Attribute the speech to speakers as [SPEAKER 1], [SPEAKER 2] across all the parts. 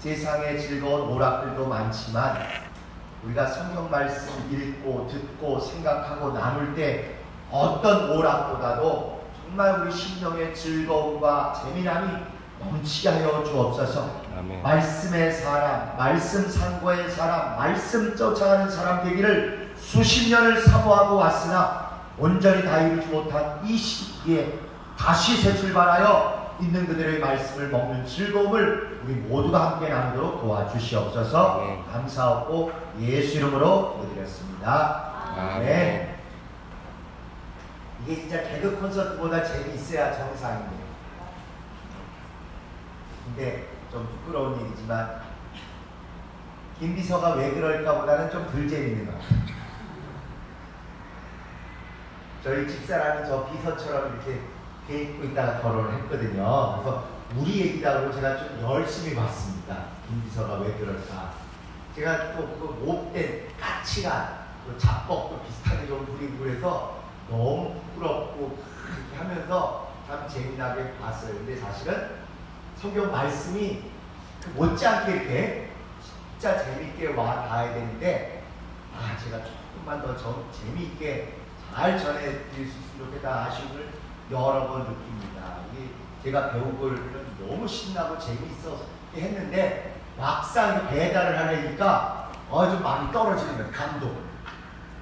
[SPEAKER 1] 세상에 즐거운 오락들도 많지만 우리가 성경 말씀 읽고 듣고 생각하고 나눌 때 어떤 오락보다도 정말 우리 심령의 즐거움과 재미남이 넘치게 하여 주옵소서.
[SPEAKER 2] 아멘.
[SPEAKER 1] 말씀의 사람, 말씀 상고의 사람, 말씀 쫓아가는 사람 되기를 수십 년을 사모하고 왔으나 온전히 다 이루지 못한 이 시기에 다시 새 출발하여 있는 그들의 말씀을 먹는 즐거움을 우리 모두가 함께 나누도록 도와주시옵소서.
[SPEAKER 2] 아멘.
[SPEAKER 1] 감사하고 예수 이름으로 기도드렸습니다. 아멘. 이게 진짜 개그 콘서트보다 재미있어야 정상인데요. 근데 좀 부끄러운 얘기지만 김비서가 왜 그럴까 보다는 좀 덜 재미있는 것 같아요. 저희 집사람이 저 비서처럼 이렇게 돼 있고 있다가 결혼을 했거든요. 그래서 우리 얘기라고 제가 좀 열심히 봤습니다. 김비서가 왜 그럴까. 제가 또 그 못된 까치가 그 잡법도 비슷하게 좀 부리고 그래서 너무 부끄럽고 그렇게 하면서 참 재미나게 봤어요. 근데 사실은 성경 말씀이 못지않게 이렇게 진짜 재미있게 와 닿아야 되는데 제가 조금만 더 재미있게 잘 전해드릴 수 있으면 좋겠다 아쉬움을 여러 번 느낍니다. 이게 제가 배운 걸 너무 신나고 재미있어 했는데 막상 배달을 하려니까 좀 많이 떨어지는 거예요. 감동.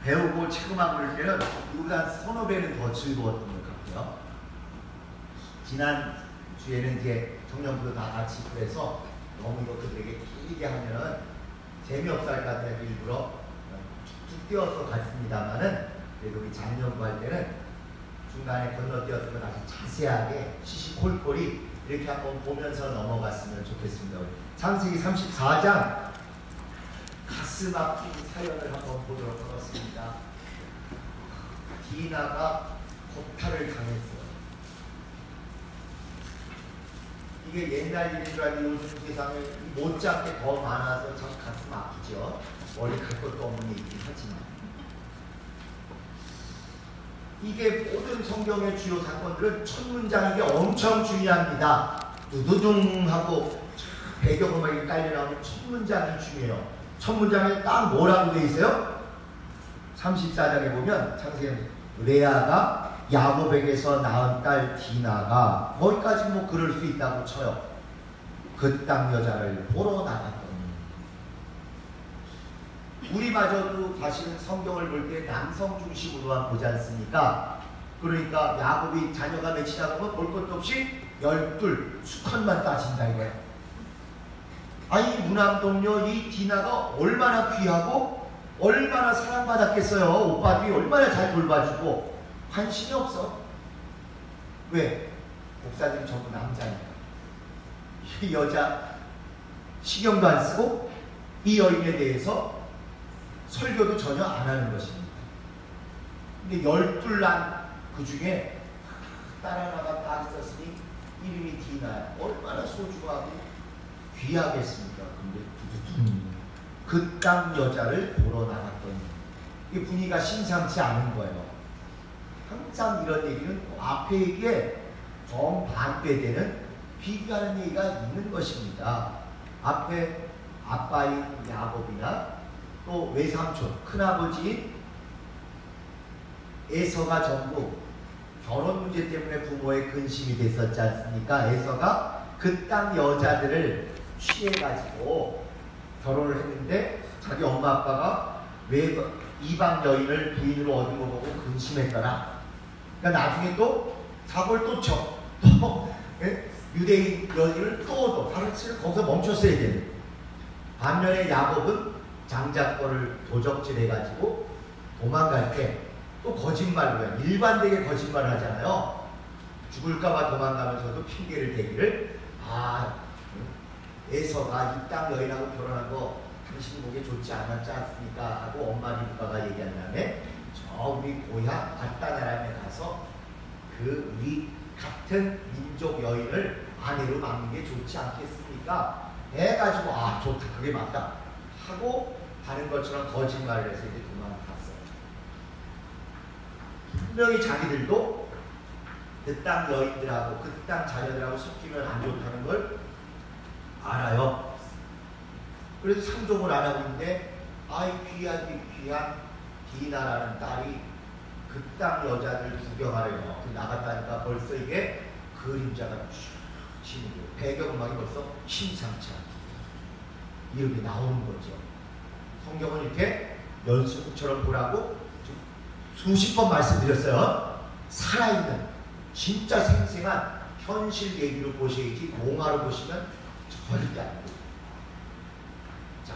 [SPEAKER 1] 배우고 체험하고 그럴 때는 이보다 한 서너 배는 더 즐거웠던 것 같아요. 지난 주에는 이제 청년부도 다 같이 그래서 너무 이거 그들에게 길게 하면 재미없어 할 것 같아서 일부러 툭 띄어서 갔습니다만은 그래도 우리 작년부 할 때는 중간에 건너뛰었던 거 다시 자세하게 시시콜콜이 이렇게 한번 보면서 넘어갔으면 좋겠습니다. 창세기 34장 가슴 아픈 사연을 한번 보도록 하겠습니다. 디나가 고탈을 당했어요. 이게 옛날 일인 줄 알고 요즘 세상에 못지않게 더 많아서 참 가슴 아프죠. 멀리 갈 것도 없는 얘기긴 하지만 이게 모든 성경의 주요 사건들은 첫 문장이 엄청 중요합니다. 두두둥 하고 배경음악이 깔려 나오면 첫 문장이 중요해요. 첫 문장에 딱 뭐라고 돼 있어요? 34장에 보면 창세기 레아가 야곱에게서 낳은 딸 디나가 거기까지 뭐 그럴 수 있다고 쳐요. 그 땅 여자를 보러 나갔더니 우리마저도 사실은 성경을 볼 때 남성 중심으로만 보지 않습니까? 그러니까 야곱이 자녀가 몇이나 보면 볼 것도 없이 12 수컷만 따진다 이거예요. 이 무남동녀 이 디나가 얼마나 귀하고 얼마나 사랑받았겠어요. 오빠들이 얼마나 잘 돌봐주고 관심이 없어. 왜? 목사들이 전부 남자니까. 이 여자 신경도 안 쓰고 이 여인에 대해서 설교도 전혀 안 하는 것입니다. 근데 12난 그 중에 딸 하나가 딱 있었으니 이름이 디나야. 얼마나 소중하고 귀하겠습니까? 근데 그 땅 여자를 보러 나갔더니 이 분위기가 심상치 않은 거예요. 항상 이런 얘기는 앞에 얘기에 정반대되는 비교하는 얘기가 있는 것입니다. 앞에 아빠인 야곱이나 또 외삼촌, 큰아버지인 에서가 전부 결혼 문제 때문에 부모의 근심이 됐었지 않습니까? 에서가 그 땅 여자들을 취해가지고 결혼을 했는데 자기 엄마 아빠가 왜 이방 여인을 부인으로 얻은 거 보고 근심했더라. 그러니까 나중에 또 사고를 또 쳐. 또 유대인 여인을 또 가르치를 거기서 멈췄어야 되는. 반면에 야곱은 장자권을 도적질해가지고 도망갈 때 또 거짓말로 일반되게 거짓말을 하잖아요. 죽을까봐 도망가면서도 핑계를 대기를 에서가 이 땅 여인하고 결혼한 거 당신 보기에 좋지 않았지 않습니까? 하고 엄마 리브가가 얘기한 다음에 저 우리 고향 바다나람에 가서 그 우리 같은 민족 여인을 아내로 맡는 게 좋지 않겠습니까? 해가지고 좋다 그게 맞다 하고 다른 것처럼 거짓말을 해서 이제 도망갔어요. 분명히 자기들도 그 땅 여인들하고 그 땅 자녀들하고 섞이면 안 좋다는 걸 알아요. 그래서 상종을 안 하고 있는데 아이 귀하디 귀한 디나라는 딸이 그 땅 여자들 구경하려고 나갔다니까 벌써 이게 그림자가 쭉 치는 거예요. 배경음악이 벌써 심상치 않게 이렇게 나오는 거죠. 성경은 이렇게 연습처럼 보라고 수십 번 말씀드렸어요. 살아있는 진짜 생생한 현실 얘기로 보셔야지 몽화로 보시면 절대 안 돼요. 자,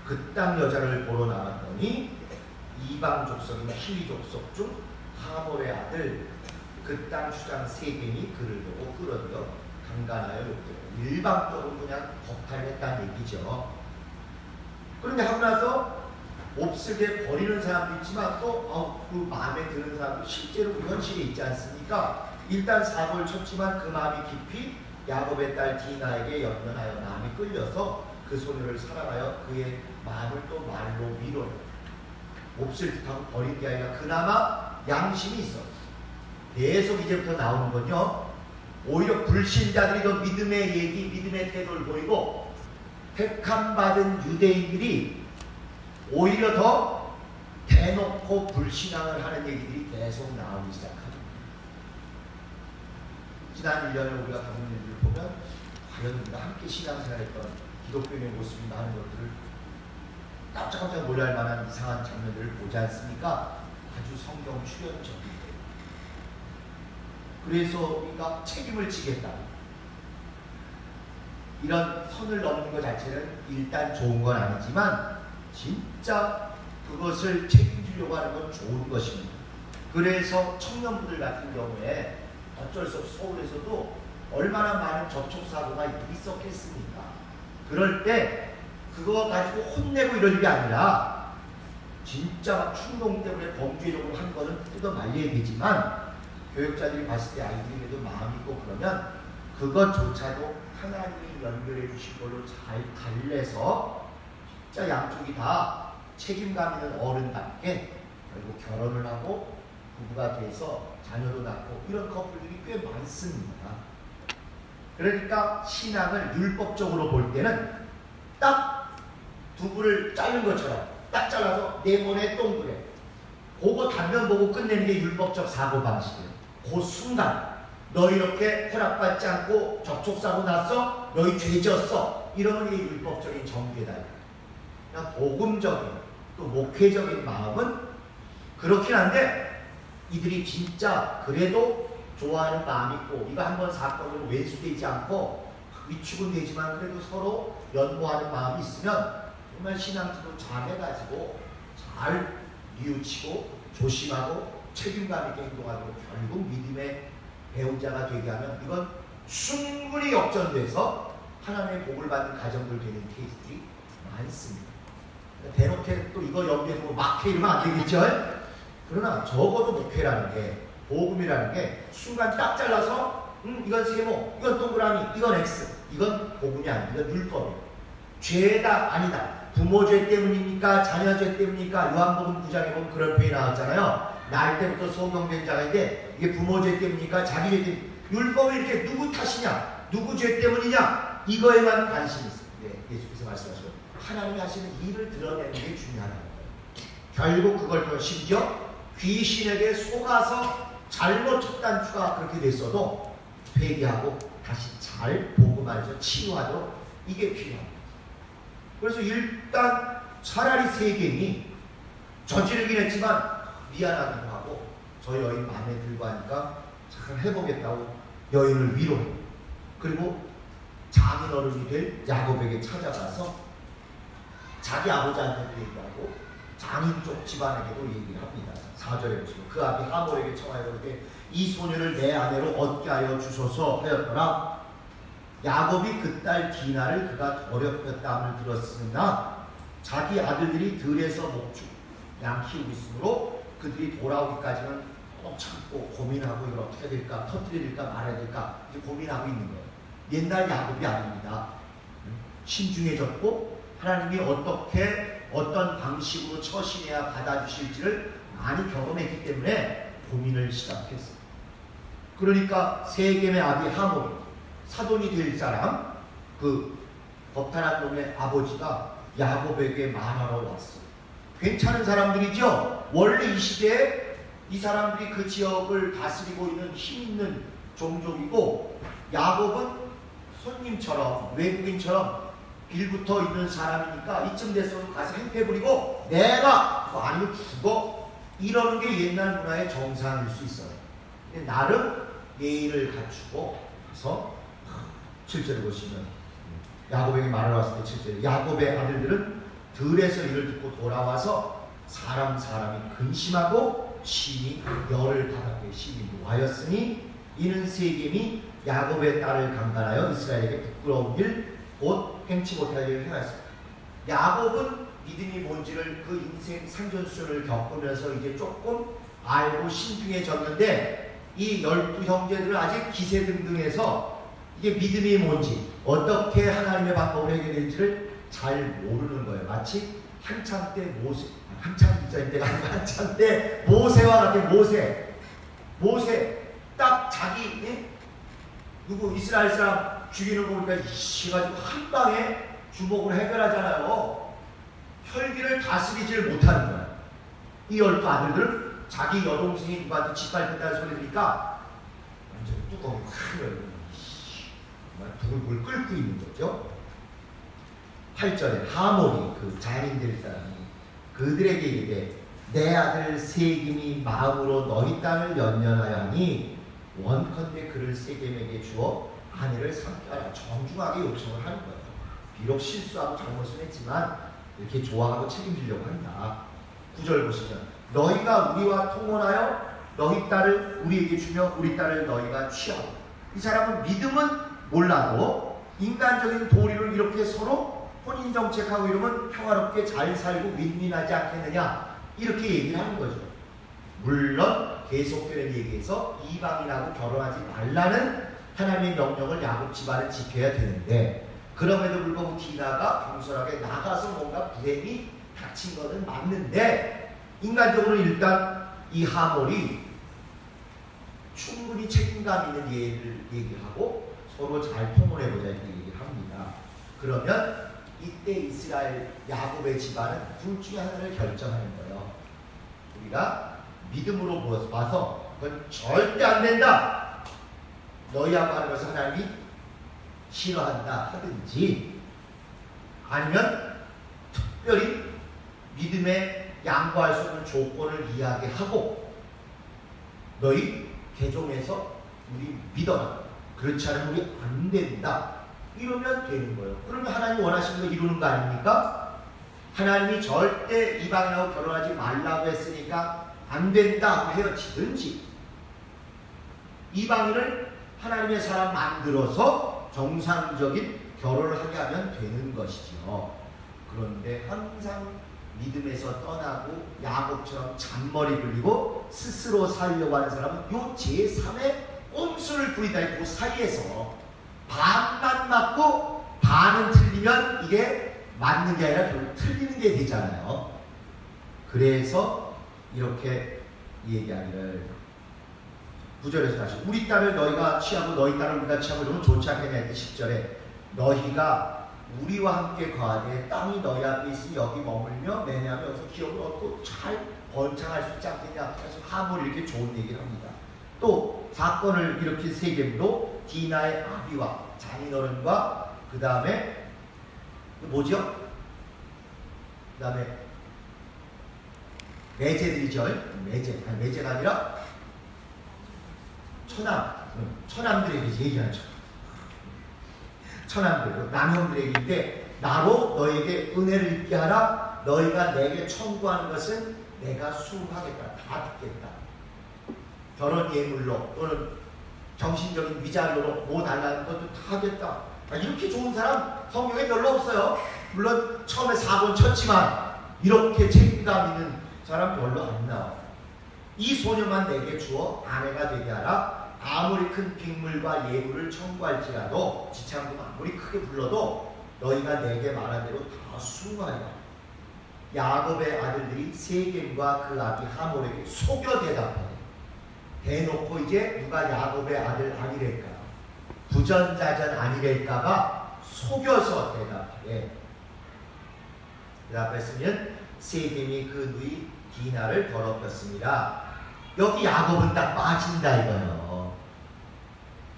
[SPEAKER 1] 그 땅 여자를 보러 나갔더니 이방 족속인 히위 족속 중 하몰의 아들 그 땅 주장 세겜이 그를 보고 끌어들여 강간하여 일방적으로 그냥 겁탈했다는 얘기죠. 그런데 하고 나서 몹쓸게 버리는 사람도 있지만 또 그 마음에 드는 사람도 실제로 그 현실에 있지 않습니까? 일단 사고를 쳤지만 그 마음이 깊이 야곱의 딸 디나에게 연연하여 마음이 끌려서 그 소녀를 사랑하여 그의 마음을 또 말로 위로해. 몹쓸 듯하고 버린 게 아니라 그나마 양심이 있어. 계속 이제부터 나오는 건요, 오히려 불신자들이 더 믿음의 얘기, 믿음의 태도를 보이고 택함받은 유대인들이 오히려 더 대놓고 불신앙을 하는 얘기들이 계속 나오기 시작합니다. 지난 1년에 우리가 겪는 일들을 보면 과연 우리가 함께 신앙생활했던 기독교인의 모습이 많은 것들을 깜짝깜짝 놀랄 만한 이상한 장면들을 보지 않습니까? 아주 성경 출연적이에요. 그래서 우리가 책임을 지겠다. 이런 선을 넘는 것 자체는 일단 좋은 건 아니지만 진짜 그것을 책임지려고 하는 건 좋은 것입니다. 그래서 청년부들 같은 경우에 어쩔 수 없이 서울에서도 얼마나 많은 접촉사고가 있었겠습니까? 그럴 때 그거 가지고 혼내고 이럴 게 아니라 진짜 막 충동 때문에 범죄적으로 한 거는 뜯어 말려야 되지만 교육자들이 봤을 때 아이들에게도 마음이 있고 그러면 그것조차도 하나님이 연결해 주신 걸로 잘 달래서 진짜 양쪽이 다 책임감 있는 어른답게 결국 결혼을 하고 부부가 돼서 자녀도 낳고 이런 커플들이 꽤 많습니다. 그러니까 신앙을 율법적으로 볼 때는 딱 두부를 자른 것처럼 딱 잘라서 네모네 동그래 그거 단면 보고 끝내는 게 율법적 사고방식이에요. 그 순간 너 이렇게 허락받지 않고 접촉사고 났어? 너희 죄졌어? 이러면 이게 율법적인 정죄다. 그냥 복음적인 또 목회적인 마음은 그렇긴 한데 이들이 진짜 그래도 좋아하는 마음이 있고 이거 한번 사건으로 외수되지 않고 위축은 되지만 그래도 서로 연모하는 마음이 있으면 정말 신앙기도 잘 해가지고 잘 뉘우치고 조심하고 책임감 있게 행동하고 결국 믿음의 배우자가 되게 하면 이건 충분히 역전돼서 하나님의 복을 받는 가정들 되는 케이스들이 많습니다. 대놓고 또 이거 연계해서 막해 이러면 안 되겠죠? 그러나 적어도 목회라는 게 복음이라는 게 순간 딱 잘라서 이건 세모, 이건 동그라미, 이건 X 이건 복음이 아니야. 이건 율법이에요. 죄다 아니다. 부모 죄 때문입니까? 자녀 죄 때문입니까? 요한복음 9장에 보면 그런 표현이 나왔잖아요. 날 때부터 소명된 자가인데 이게 부모 죄 때문입니까? 자기 죄 때문입니까? 율법이 이렇게 누구 탓이냐? 누구 죄 때문이냐? 이거에만 관심이 있어요. 네, 예수께서 말씀하시고 하나님이 하시는 일을 드러내는 게 중요하다는 거예요. 결국 그걸 더 심지어 귀신에게 속아서 잘못 첫 단추가 그렇게 됐어도 회개하고 다시 잘 복음하여서 치유하도록 이게 필요합니다. 그래서 일단 차라리 세겜이 저지르긴 했지만 미안하기도 하고 저 여인 마음에 들고 하니까 잘 해보겠다고 여인을 위로해. 그리고 장인 어른이 될 야곱에게 찾아가서 자기 아버지한테도 얘기하고 장인 쪽 집안에게도 얘기를 합니다. 4절에 보시면 그 아비 하몰에게 청하여 그렇게 이 소녀를 내 아내로 얻게 하여 주소서 하였더라. 야곱이 그 딸 디나를 그가 더럽혔다함을 들었으나 자기 아들들이 들에서 목축 양 키우고 있으므로 그들이 돌아오기까지는 꼭 참고 고민하고 이걸 어떻게 될까 터뜨려야 될까 말아야 될까 이제 고민하고 있는 거예요. 옛날 야곱이 아닙니다. 신중해졌고 하나님이 어떻게 어떤 방식으로 처신해야 받아주실지를 많이 경험했기 때문에 고민을 시작했어요. 그러니까 세겜의 아비 하몰 사돈이 될 사람 그 겁탈한 놈의 아버지가 야곱에게 말하러 왔어. 괜찮은 사람들이죠. 원래 이 시대에 이 사람들이 그 지역을 다스리고 있는 힘 있는 종족이고, 야곱은 손님처럼 외국인처럼 빌붙어 있는 사람이니까 이쯤 됐어도 가서 행패 부리고 내가 그거 아니면 죽어, 이러는 게 옛날 문화의 정상일 수 있어요. 근데 나름 예의를 갖추고, 그래서 7절을 보시면 야곱에게 말을 왔을 때 7절에 야곱의 아들들은 들에서 이를 듣고 돌아와서 사람이 근심하고 심히 열을 받았게 심히 노하였으니 이는 세겜이 야곱의 딸을 강간하여 이스라엘에게 부끄러운 일 곧 행치 못할 일을 행하였습니다. 야곱은 믿음이 뭔지를 그 인생 산전수전을 겪으면서 이제 조금 알고 신중해졌는데, 이 12형제들은 아직 기세등등해서 이게 믿음이 뭔지, 어떻게 하나님의 방법을 해결될지를 잘 모르는 거예요. 마치 한참 때 모세와 같은 모세 딱 자기 누구 이스라엘 사람 죽이는 거 보니까 이씨가지고 한 방에 주먹으로 해결하잖아요. 혈기를 다스리질 못하는 거예요. 이 12 아들들은 자기 여동생이 누구한테 짓밟힌다는 소리 들으니까 완전 뚜껑이 확 열리고 부글부글 끓고 있는 거죠. 8절에 하모리 그 잔인될 사람이 그들에게 이르되 내 아들 세겜이 마음으로 너희 땅을 연연하여 하니 원컨대 그를 세겜에게 주어 아내를 삼게 하라. 정중하게 요청을 하는 거예요. 비록 실수하고 잘못을 했지만 이렇게 좋아하고 책임지려고 한다. 9절 보시면 너희가 우리와 통혼하여 너희 딸을 우리에게 주며 우리 딸을 너희가 취하고. 이 사람은 믿음은 몰라도 인간적인 도리로 이렇게 서로 혼인정책하고 이러면 평화롭게 잘 살고 윈윈하지 않겠느냐, 이렇게 얘기를 하는 거죠. 물론 계속되는 얘기에서 이방인하고 결혼하지 말라는 하나님의 명령을 야곱 집안은 지켜야 되는데, 그럼에도 불구하고 디나가 겸손하게 나가서 뭔가 불행이 닥친 것은 맞는데, 인간적으로 일단 이 하몰이 충분히 책임감 있는 예를 얘기하고 서로 잘 통혼해보자 이렇게 얘기를 합니다. 그러면 이때 이스라엘 야곱의 집안은 둘 중에 하나를 결정하는 거예요. 우리가 믿음으로 봐서 그건 절대 안 된다, 너희하고 하는 것을 하나님이 싫어한다 하든지, 아니면 특별히 믿음에 양보할 수 없는 조건을 이야기하고 너희 개종해서 우리 믿어라, 그렇지 않으면 우리 안 된다, 이러면 되는 거예요. 그러면 하나님이 원하시는 거 이루는 거 아닙니까? 하나님이 절대 이방인하고 결혼하지 말라고 했으니까 안 된다 하고 헤어지든지, 이방인을 하나님의 사람 만들어서 정상적인 결혼을 하게 하면 되는 것이죠. 그런데 항상 믿음에서 떠나고 야곱처럼 잔머리 굴리고 스스로 살려고 하는 사람은 요 제3의 꼼수를 부리다. 그 사이에서 반만 맞고 반은 틀리면 이게 맞는 게 아니라 결국 틀리는 게 되잖아요. 그래서 이렇게 얘기하기를 9절에서 다시 우리 딸을 너희가 취하고 너희 딸을 우리가 취하고 이러면 좋지 않겠냐 했더니 10절에 너희가 우리와 함께 거하되 땅이 너희 앞에 있으니 여기 머물며 매매하며 여기서 기업을 얻고 잘 번창할 수 있지 않겠냐. 그래서 하몰 이렇게 좋은 얘기를 합니다. 또 사건을 일으킨 세겜도 디나의 아비와 장인어른과 그 다음에 뭐죠? 그 다음에 매제들이죠. 매제가 아니라 처남들에게 얘기하죠. 처남들, 남형들에게 나로 너에게 은혜를 입게 하라. 너희가 내게 청구하는 것은 내가 수하겠다. 다 듣겠다. 결혼 예물로 또는 정신적인 위자료로 뭐 달라는 것도 다 하겠다. 이렇게 좋은 사람 성경에 별로 없어요. 물론 처음에 사고는 쳤지만 이렇게 책임감 있는 사람 별로 안 나와요. 이 소녀만 내게 주어 아내가 되게 하라. 아무리 큰 빅물과 예물을 청구할지라도 지참금 아무리 크게 불러도 너희가 내게 말한 대로 다 수용하리라. 야곱의 아들들이 세겜과 그 아비 하몰에게 속여 대답하네. 대놓고 이제 누가 야곱의 아들 아니랄까, 부전자전 아니랄까봐 속여서 대답했으면 세겜이 그 누이 디나를 더럽혔습니다. 여기 야곱은 딱 빠진다 이거예요.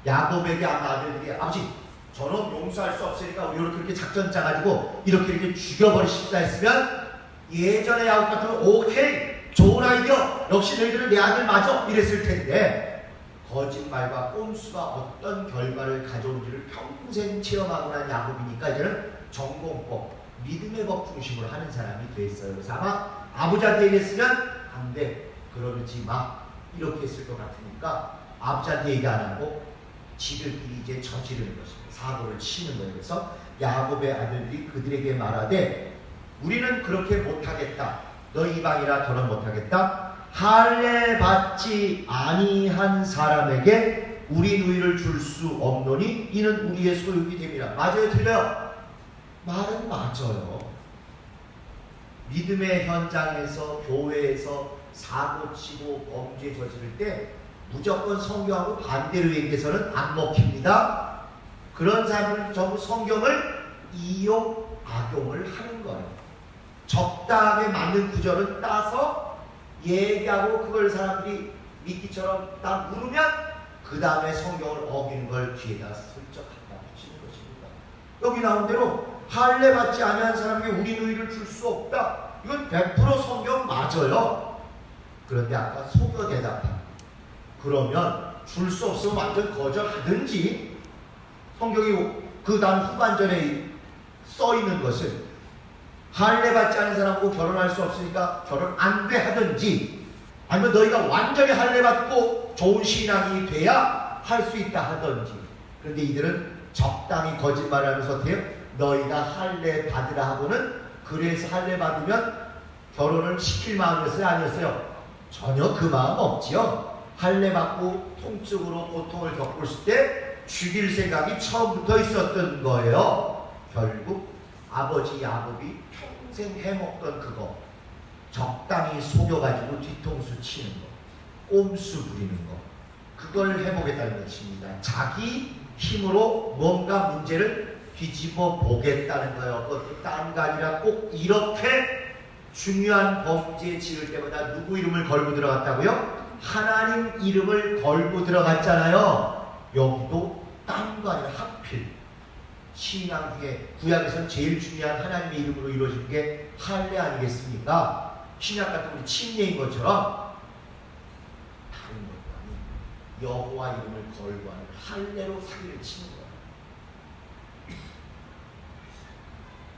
[SPEAKER 1] 야곱에게 아마 아들들이 아버지 저는 용서할 수 없으니까 우리 이렇게 작전 짜가지고 이렇게 죽여버리십사 했으면 예전에 야곱 같으면 오케이 좋은 아이디어 역시 너희들은 내 아들 맞아 이랬을 텐데 거짓말과 꼼수가 어떤 결과를 가져오는지를 평생 체험하고 난 야곱이니까 이제는 전공법 믿음의 법 중심으로 하는 사람이 됐어요. 그래서 아마 아버지한테 얘기했으면 안 돼 그러지 마 이렇게 했을 것 같으니까 아버지한테 얘기 안 하고 지들끼리 이제 저지르는 것입니다. 사고를 치는 거예요. 그래서 야곱의 아들들이 그들에게 말하되 우리는 그렇게 못하겠다. 너 이방이라 더는 못하겠다. 할례 받지 아니한 사람에게 우리 누이를 줄 수 없노니 이는 우리의 소유이 됨이라. 맞아요? 틀려요? 말은 맞아요. 믿음의 현장에서 교회에서 사고치고 범죄 저지를 때 무조건 성경하고 반대로 얘기해서는 안 먹힙니다. 그런 사람들은 전부 성경을 이용, 악용을 하는 거예요. 적당하게 맞는 구절을 따서 얘기하고 그걸 사람들이 미끼처럼 딱 물으면 그 다음에 성경을 어기는 걸 뒤에다 슬쩍 갖다 붙이는 것입니다. 여기 나온 대로 할례 받지 아니한 사람에게 우리 누이를 줄 수 없다. 이건 100% 성경 맞아요. 그런데 아까 속여 대답한 그러면 줄 수 없으면 완전 거절하든지 성경이 그 다음 후반전에 써 있는 것을 할례 받지 않은 사람하고 결혼할 수 없으니까 결혼 안 돼 하든지 아니면 너희가 완전히 할례 받고 좋은 신앙이 돼야 할 수 있다 하든지. 그런데 이들은 적당히 거짓말을 하면서 어때요? 너희가 할례 받으라 하고는 그래서 할례 받으면 결혼을 시킬 마음이었어요? 아니었어요? 전혀 그 마음 없지요. 할례 받고 통증으로 고통을 겪을 때 죽일 생각이 처음부터 있었던 거예요. 결국 아버지 야곱이 평생 해먹던 그거 적당히 속여가지고 뒤통수 치는 거 꼼수 부리는 거 그걸 해보겠다는 것입니다. 자기 힘으로 뭔가 문제를 뒤집어 보겠다는 거예요. 그것도 딴 거 아니라 꼭 이렇게 중요한 범죄 지을 때마다 누구 이름을 걸고 들어갔다고요? 하나님 이름을 걸고 들어갔잖아요. 여기도 딴 거 아니라 하필 신앙 중에 구약에서는 제일 중요한 하나님의 이름으로 이루어진 게 할례 아니겠습니까? 신약 같은 우리 침례인 것처럼 다른 것도 아닌 여호와 이름을 걸고 하는 할례로 사기를 치는 거예요.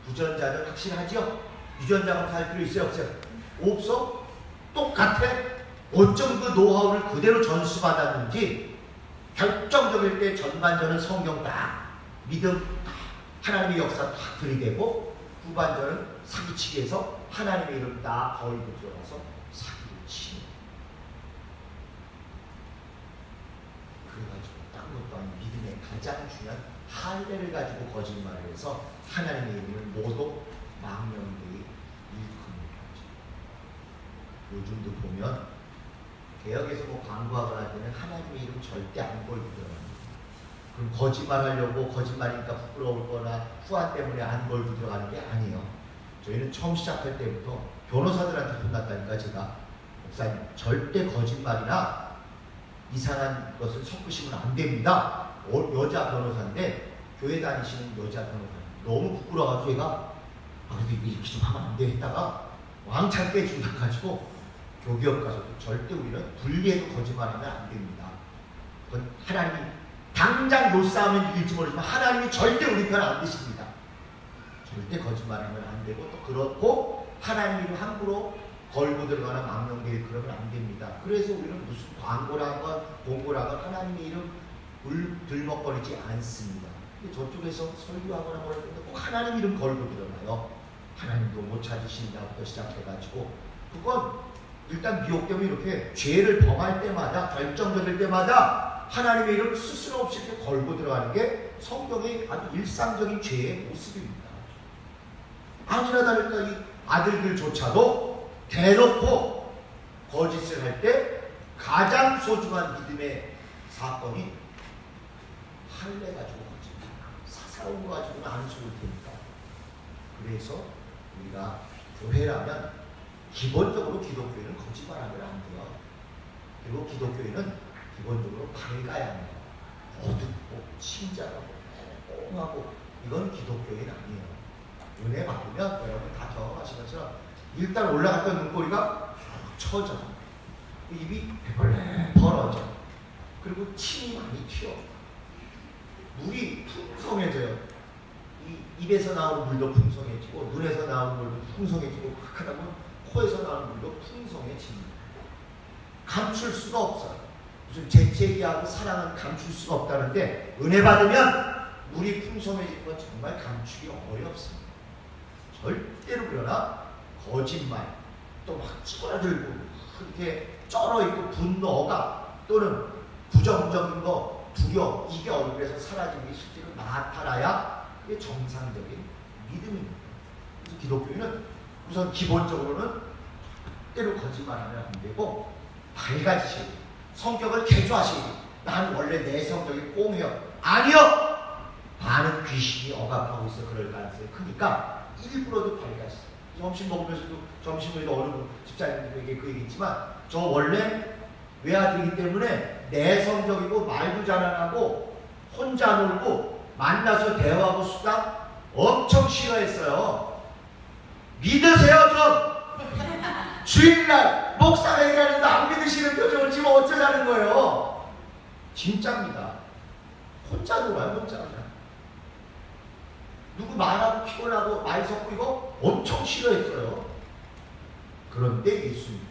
[SPEAKER 1] 부전자는 확실하죠? 유전자가 할 필요 있어요? 없어요? 없어? 똑같아? 어쩜 그 노하우를 그대로 전수받았는지 결정적일 때 전반전은 성경 딱 믿음 딱 하나님의 역사 딱 들이대고 후반전은 사기치기해서 하나님의 이름 딱 걸고 들어가서 사기를 치는 그래가지고 딴 것도 아닌 믿음의 가장 중요한 할례를 가지고 거짓말을 해서 하나님의 이름을 모두 망령되이 일컫는 거죠. 요즘도 보면 개혁에서 뭐 광고하거나 할 때는 하나님의 이름 절대 안 걸고 들어갑니다. 그럼 거짓말하려고 거짓말이니까 부끄러울 거나 후한 때문에 안 걸고 들어가는 게 아니에요. 저희는 처음 시작할 때부터 변호사들한테 혼났다니까 제가 목사님 절대 거짓말이나 이상한 것을 섞으시면 안 됩니다. 여자 변호사인데 교회 다니시는 여자 변호사 너무 부끄러워가지고 얘가 그래도 이렇게 좀 하면 안 되겠다가 왕창 깨준다가지고 교기업 가서도 절대 우리는 불리해도 거짓말하면 안 됩니다. 그건 하나님이 당장 못 싸우면 이길지 모르지만 하나님이 절대 우리 편 안 되십니다. 절대 거짓말하면 안 되고 또 그렇고 하나님 이름 함부로 걸고 들어가는 망령되이 그러면 안 됩니다. 그래서 우리는 무슨 광고라건 공고라건 하나님의 이름 들먹거리지 않습니다. 근데 저쪽에서 설교하거나 뭐라 했는데 꼭 하나님 이름 걸고 들어가요. 하나님도 못 찾으신다부터 시작해가지고 그건 일단 미혹되면 이렇게 죄를 범할 때마다 결정적일 때마다 하나님의 이름 스스럼 없이 이렇게 걸고 들어가는 게 성경의 아주 일상적인 죄의 모습입니다. 아니나 다를까 이 아들들조차도 대놓고 거짓을 할 때 가장 소중한 믿음의 사건이 할례 가지고 거짓말, 싸운 거 가지고는 안 좋을 테니까. 그래서 우리가 교회라면 기본적으로 기독교회는 거짓말하면 안 돼요. 그리고 기독교회는 기본적으로 밝아야 해요. 어둡고 친절하고 꽁하고 이건 기독교회는 아니에요. 은혜 받으면 여러분 다 경험하신 것처럼 일단 올라갔던 눈꼬리가 처져. 입이 벌어져. 그리고 침이 많이 튀어. 물이 풍성해져요. 이 입에서 나오는 물도 풍성해지고 눈에서 나오는 물도 풍성해지고 하다 보면 코에서 나오는 물도 풍성해집니다. 감출 수가 없어요. 무슨 재채기하고 사랑은 감출 수가 없다는데 은혜 받으면 물이 풍성해지는 건 정말 감추기 어렵습니다. 절대로. 그러나 거짓말 또 막 찌그러들고 그렇게 쩔어있고 분노가 또는 부정적인 거 두려움 이게 얼굴에서 사라지는 게 실제로 나타나야 그게 정상적인 믿음입니다. 그래서 기독교인은 우선 기본적으로는 때로 거짓말하면 안 되고 밝아지셔야 돼요. 성격을 개조하셔야 돼요. 난 원래 내 성격이 꽁해요. 아니요! 많은 귀신이 억압하고 있어. 그럴 가능성이 크니까 일부러도 밝아지세요. 점심 먹으면서도 점심에도 어느 집사님들에게 그 얘기 있지만 저 원래 외아들이기 때문에 내 성격이고 말도 잘안하고 혼자 놀고 만나서 대화하고 수다 엄청 싫어했어요. 믿으세요 좀. 주일날 목사가 얘기하는데 안 믿으시는 표정을 지금 어쩌자는 거예요. 진짜입니다. 혼자 놀아요. 혼자. 누구 말하고 피곤하고 말 섞고 이거 엄청 싫어했어요. 그런데 예수님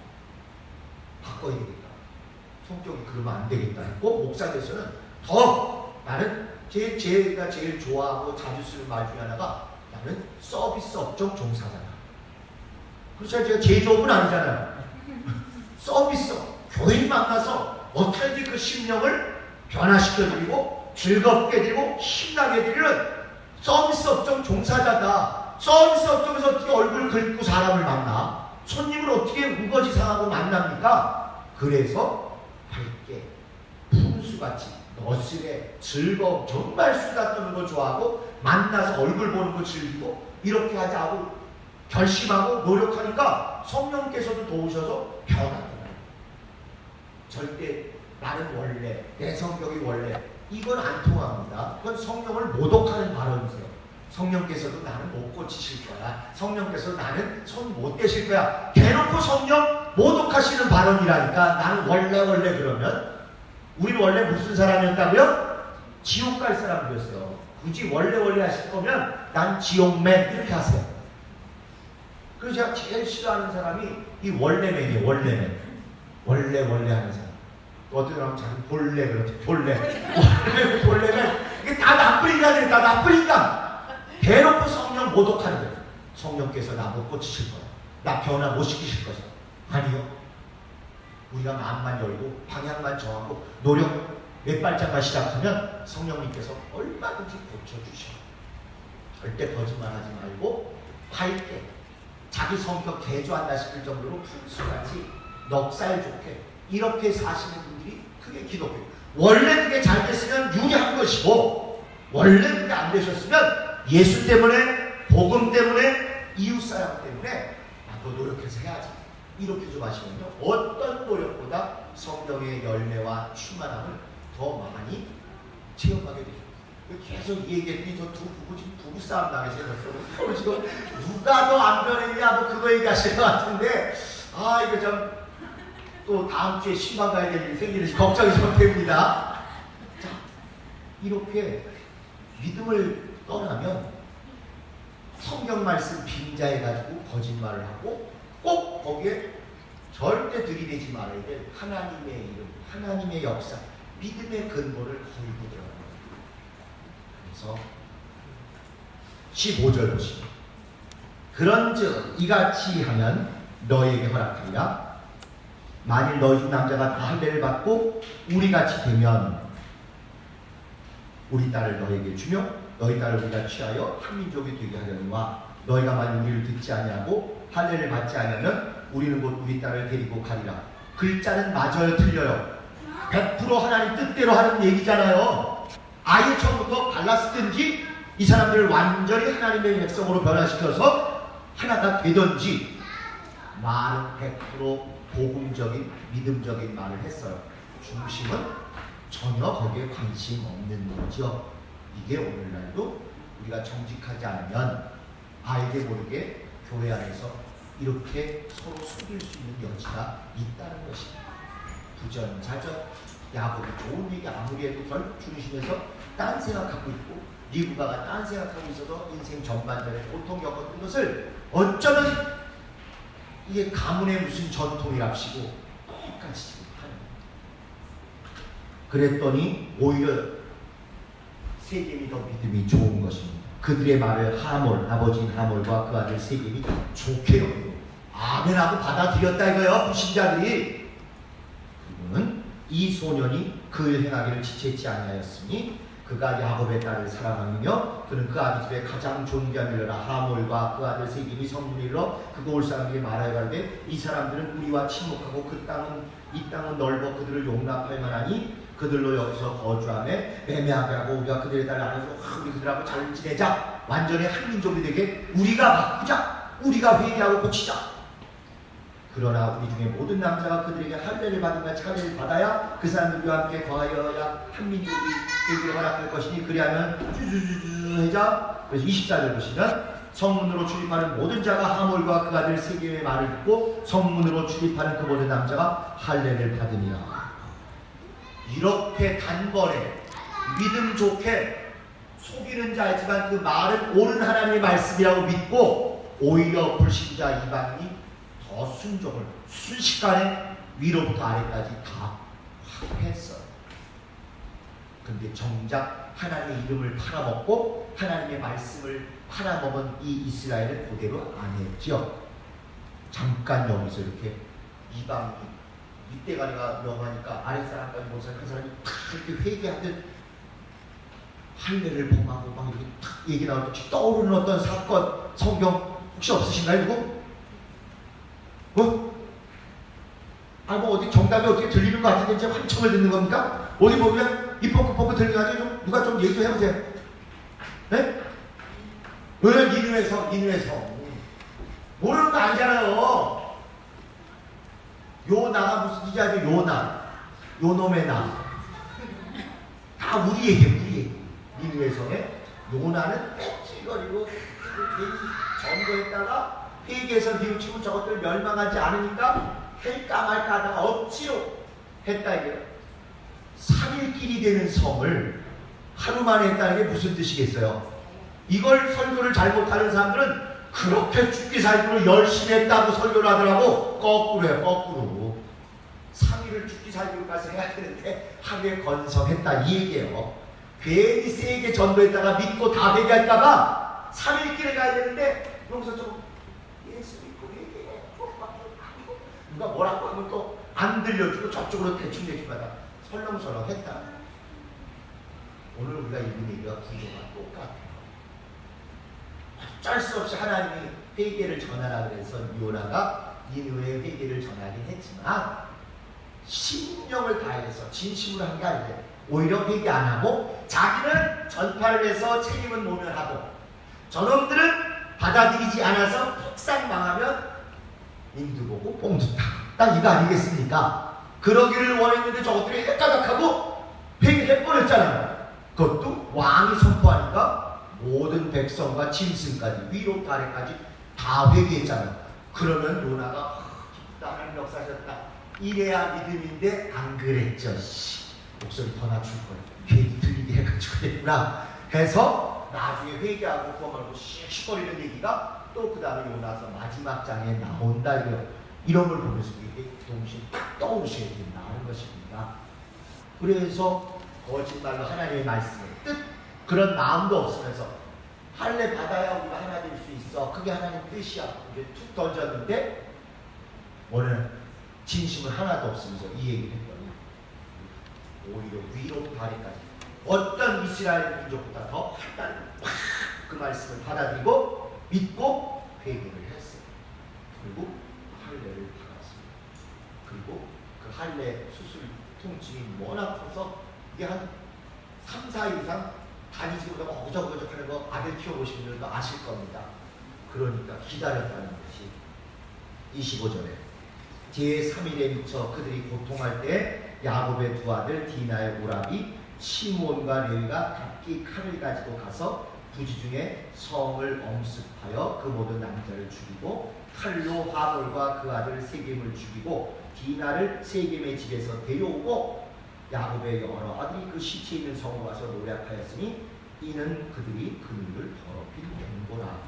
[SPEAKER 1] 바꿔야 되겠다. 성격이 그러면 안 되겠다. 꼭 목사께서는 더 나는 제가 제일 좋아하고 자주 쓰는 말 중에 하나가 나는 서비스 업종 종사자다. 그렇죠. 제가 제조업은 아니잖아요. 서비스 교인 만나서 어떻게든 그 심령을 변화시켜드리고 즐겁게 해드리고 신나게 해드리는 서비스 업종 종사자다. 서비스 업종에서 어떻게 얼굴 긁고 사람을 만나? 손님을 어떻게 우거지 상하고 만납니까? 그래서 밝게 풍수같이 너스레 즐거움 정말 수다 떠는 거 좋아하고 만나서 얼굴 보는 거 즐기고 이렇게 하자고 결심하고 노력하니까 성령께서도 도우셔서 변화돼요. 절대 나는 원래 내 성격이 원래 이건 안 통합니다. 그건 성령을 모독하는 발언이세요. 성령께서도 나는 못 고치실 거야. 성령께서도 나는 손 못 대실 거야. 대놓고 성령 모독하시는 발언이라니까. 나는 원래 그러면 우리는 원래 무슨 사람이었다고요? 지옥 갈 사람이었어요. 굳이 원래 하실 거면 난 지옥맨 이렇게 하세요. 그래서 제가 제일 싫어하는 사람이 이 원래맨이에요. 원래 하는 사람. 어떤 사람은 자기 본래 그렇지. 본래면 이게 다 나쁜 인간들이 다 나쁜 인간. 대놓고 성령 모독하는 거예요. 성령께서 나 못 고치실 거야. 나 변화 못 시키실 거죠. 아니요. 우리가 마음만 열고 방향만 정하고 노력 몇 발짝만 시작하면 성령님께서 얼마든지 고쳐주셔요. 절대 거짓말하지 말고 밝게 자기 성격 개조한다 싶을 정도로 풍수같이 넉살 좋게 이렇게 사시는 분들이 그게 기독교. 원래 그게 잘 됐으면 유리한 것이고 원래 그게 안 되셨으면 예수 때문에 복음 때문에 이웃사랑 때문에 나도 노력해서 해야지. 이렇게 좀 하시면요. 어떤 노력보다 성령의 열매와 충만함을 더 많이 체험하게 되죠. 계속 이 얘기했더니 저 두 부부 지금 부부싸움 나게 생겼어요. 서로 지금 누가 더 안 변했냐 뭐 그거 얘기하실 것 같은데 이거 좀 또 다음 주에 신방 가야 될 일이 생기는지 걱정이 좀 됩니다. 자, 이렇게 믿음을 떠나면 성경 말씀 빙자해가지고 거짓말을 하고 꼭 거기에 절대 들이대지 말아야 될 하나님의 이름, 하나님의 역사, 믿음의 근본을 걸고 들어갑니다. 그래서 15절 보시면 그런즉 이같이 하면 너에게 허락하리라. 만일 너희 중 남자가 다 할례를 받고 우리같이 되면 우리 딸을 너에게 주며 너희 딸을 우리가 취하여 한 민족이 되게 하려니와 너희가 만일 우리를 듣지 아니하고 할례를 받지 않으면 우리는 곧 우리 딸을 데리고 가리라. 글자는 맞아요 틀려요? 100% 하나님 뜻대로 하는 얘기잖아요. 아예 처음부터 발라쓰든지 이 사람들을 완전히 하나님의 백성으로 변화시켜서 하나가 되든지 말은 100% 복음적인 믿음적인 말을 했어요. 중심은 전혀 거기에 관심 없는 거죠. 이게 오늘날도 우리가 정직하지 않으면 알게 모르게 교회 안에서 이렇게 서로 속일 수 있는 여지가 있다는 것입니다. 부전자전, 야곱이 좋은 얘기 아무리 해도 결국 중심에서 딴 생각하고 있고 리브가가 딴 생각하고 있어서 인생 전반전에 고통 겪었던 것을 어쩌면 이게 가문의 무슨 전통이랍시고 똑같이 하는 거예요. 그랬더니 오히려 세겜이 더 믿음이 좋은 것입니다. 그들의 말을 하몰, 아버지인 하몰과 그 아들 세겜이 좋게 여기고 아멘하고 받아들였다 이거예요. 불신자들이. 그분은 이 소년이 그 행하기를 지체치 아니하였으니 그가 야곱의 딸을 사랑하며 그는 그 아비 집에 가장 존귀한 일러라. 하몰과 그 아들 세겜이 성문에 이르러 그가 올 사람들이 말하여 가로되 이 사람들은 우리와 친목하고 이 땅은 넓어 그들을 용납할 만하니 그들로 여기서 거주하며 매매하게 하고 우리가 그들의 딸을 안아서 우리 그들하고 잘 지내자. 완전히 한 민족이 되게 우리가 바꾸자. 우리가 회개하고 고치자. 그러나 우리 중에 모든 남자가 그들에게 할례를 받은 같이 할례를 받아야 그 사람들과 함께 거하여야 한 민족이 되기를 허락할 것이니 그리하면 쭈쭈쭈쭈 해자. 그래서 24절 보시면 성문으로 출입하는 모든 자가 하몰과 그 아들 세겜의 말을 듣고 성문으로 출입하는 그 모든 남자가 할례를 받으니라. 이렇게 단번에 믿음 좋게 속이는 자이지만 그 말은 옳은 하나님의 말씀이라고 믿고 오히려 불신자 이방인이 더 순종을 순식간에 위로부터 아래까지 다 했어요. 근데 정작 하나님의 이름을 팔아먹고 하나님의 말씀을 팔아먹은 이 이스라엘은 그대로 안 했죠. 잠깐 여기서 이렇게 이방인이 이때가리가 명하니까 아랫사람까지 못살한 사람이 탁 이렇게 회개하듯 할례를 범하고 막 이렇게 탁 얘기 나올 때 떠오르는 어떤 사건 성경 혹시 없으신가요? 누구? 뭐? 뭐 어디 정답이 어떻게 들리는 것 같은데 이제 환청을 듣는 겁니까? 어디 보면 이 뻐긋뻐긋 들리는 거 아니에요? 누가 좀 얘기 좀 해보세요. 네? 왜 니느웨서 모르는 거 아니잖아요. 요나가 무슨 이지 아죠? 요나 요놈의 나 다 우리 얘기 니느웨성에 요나는 빽질거리고 괜히 전도했다가 회개해서 뉘우치고 저것들 멸망하지 않으니까 할까 말까 하다가 억지로 했다 이게요. 3일길이 되는 성을 하루 만에 했다는 게 무슨 뜻이겠어요? 이걸 설교를 잘못하는 사람들은 그렇게 죽기 살기로 열심히 했다고 설교를 하더라고. 거꾸로 해요. 거꾸로 3일을 죽기 살기로까지 해야 되는데 하루에 건성했다 이 얘기예요. 괜히 세게 전도했다가 믿고 다 회개할까봐 3일 길을 가야 되는데 여기서 좀 예수 믿고 회개해 누가 뭐라고 하면 또 안 들려주고 저쪽으로 대충 하다 설렁설렁 했다. 오늘 우리가 읽은 얘기가 구조가 똑같아요. 어쩔 수 없이 하나님이 회개를 전하라 그래서 요나가 니느웨의 회개를 전하긴 했지만 신령을 다해서 진심으로 한 게 아닌데 오히려 회개 안 하고 자기는 전파를 해서 책임은 모면하고 저놈들은 받아들이지 않아서 폭삭 망하면 님도 보고 뽕도 딱 이거 아니겠습니까? 그러기를 원했는데 저것들이 헷가닥하고 회개해버렸잖아요. 그것도 왕이 선포하니까 모든 백성과 짐승까지 위로부터 아래까지 다 회개했잖아요. 그러면 요나가 기쁘다 하나님 역사하셨다 이래야 믿음인데 안 그랬죠. 목소리 더 낮출 거예요. 괜히 들리게 해가지고 그랬구나 해서 나중에 회개하고 그거 말고 씩씩거리는 얘기가 또 그 다음에 요나서 마지막 장에 나온다 이런 걸 보면서 이게 동시에 딱 떠오르셔야 된다는 것입니다. 그래서 거짓말로 하나님의 말씀의 뜻 그런 마음도 없으면서 할례 받아야 우리가 하나 될 수 있어. 그게 하나님 뜻이야. 이제 툭 던졌는데 오늘 진심은 하나도 없으면서 이 얘기를 했더니 오히려 위로부터 아래까지 어떤 이스라엘 민족보다 더 한단 그 말씀을 받아들이고 믿고 회개를 했어요. 그리고 할례를 받았습니다. 그리고 그 할례 수술 통증이 워낙 커서 이게 한 3, 4일 이상 간이 지금 어그적어적 하는 거 아들 키워보신 분들도 아실 겁니다. 그러니까 기다렸다는 것이 25절에 제3일에 미쳐 그들이 고통할 때 야곱의 두 아들 디나의 오라비 시므온과 레위가 각기 칼을 가지고 가서 부지 중에 성을 엄습하여 그 모든 남자를 죽이고 칼로 하몰과 그 아들 세겜을 죽이고 디나를 세겜의 집에서 데려오고 야곱의 여러 아들이 그 시체 있는 성으로 와서 노략하였으니 이는 그들이 그늘을 더럽힌 행보라.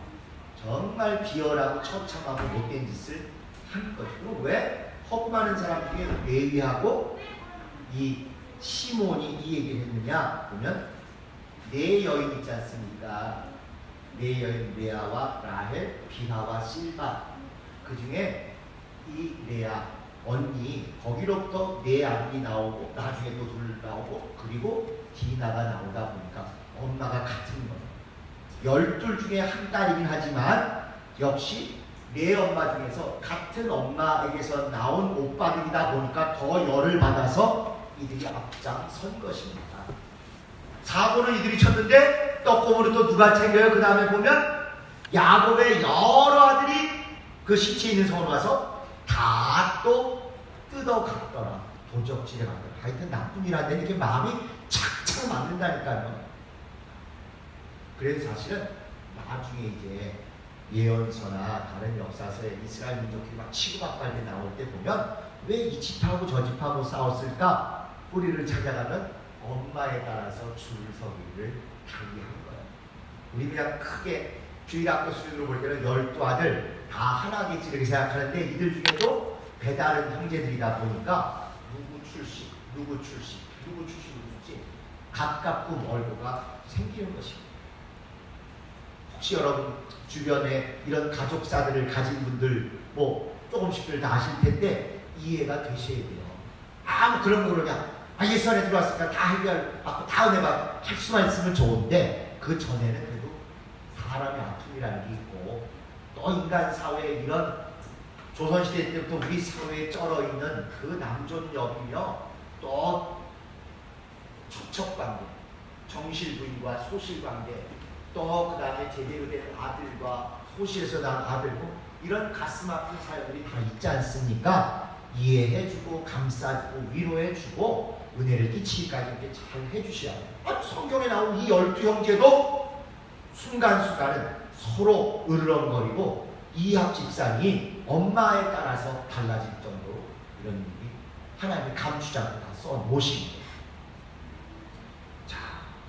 [SPEAKER 1] 정말 비열하고 처참하고 못된 짓을 한 거죠. 그리고 왜 허구많은 사람 중에 레위하고 이 시몬이 이 얘기를 했느냐 보면 네 여인 있지 않습니까? 네 여인 레아와 라헬, 비하와 실바. 그 중에 이 레아 언니 거기로부터 네 아들이 나오고 나중에 또 둘 나오고 그리고 디나가 나오다 보니까 엄마가 같은 거예요. 12 중에 한 딸이긴 하지만 역시 네 엄마 중에서 같은 엄마에게서 나온 오빠들이다 보니까 더 열을 받아서 이들이 앞장선 것입니다. 사고는 이들이 쳤는데 떡고물을 또 누가 챙겨요? 그 다음에 보면 야곱의 여러 아들이 그 시체 있는 성으로 가서 다 또 뜯어갔더라. 도적질에 만들어. 하여튼 나쁜 일 안 되는 이렇게 마음이 착착 맞는다니까요. 그래서 사실은 나중에 이제 예언서나 다른 역사서에 이스라엘 민족들이 막 치고받고 나올 때 보면 왜 이 집하고 저 집하고 싸웠을까? 뿌리를 찾아가면 엄마에 따라서 줄 서기를 달리한 거예요. 우리 그냥 크게 주일학교 수준으로 볼 때는 12아들 다 하나겠지 이렇게 생각하는데 이들 중에도 배다른 형제들이다 보니까 누구 출신, 누구 출신, 누구 출신이지 가깝고 멀고가 생기는 것입니다. 혹시 여러분 주변에 이런 가족사들을 가진 분들 뭐 조금씩들 다 아실 텐데 이해가 되셔야 돼요. 아무 그런 거 그러냐 예수 안에 들어왔으니까 다 해결받고 다 은혜받고 할 수만 있으면 좋은데 그 전에는 그래도 사람의 아픔이라는 게 있고 또 인간 사회에 이런 조선시대 때부터 우리 사회에 쩔어있는 그 남존여비며 또 척척관계 정실부인과 소실관계 또 그 다음에 제대로 된 아들과 소실에서 난 아들고 이런 가슴 아픈 사연들이 다 있지 않습니까? 이해해주고 감싸주고 위로해주고 은혜를 끼치기까지 이렇게 잘 해주셔야 돼요. 성경에 나온 이 12형제도 순간순간은 서로 으르렁거리고 이합 집산이 엄마에 따라서 달라질 정도로 이런 일이 하나님의 감추자고 다 써놓으신 거예요. 자,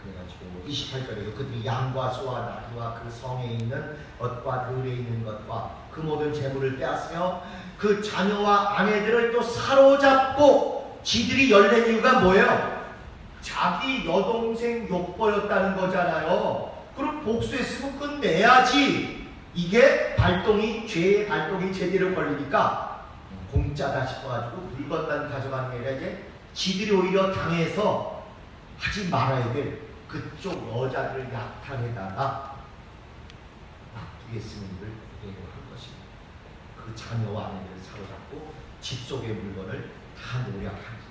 [SPEAKER 1] 그래가지고 28절에도 그들이 양과 소와 나귀와 그 성에 있는 것과 들에 있는 것과 그 모든 재물을 빼앗으며 그 자녀와 아내들을 또 사로잡고 지들이 열낸 이유가 뭐예요? 자기 여동생 욕보였다는 거잖아요. 그럼 복수했으면 끝내야지. 이게 발동이 죄의 발동이 제대로 걸리니까 공짜다 싶어가지고 물건만 가져가는 게 아니라 이제 지들이 오히려 당해서 하지 말아야 될 그쪽 여자들을 약탈해다가 놔두겠음을 예고한 것입니다. 그 자녀와 아내들을 사로잡고 집 속의 물건을 다 노략하지.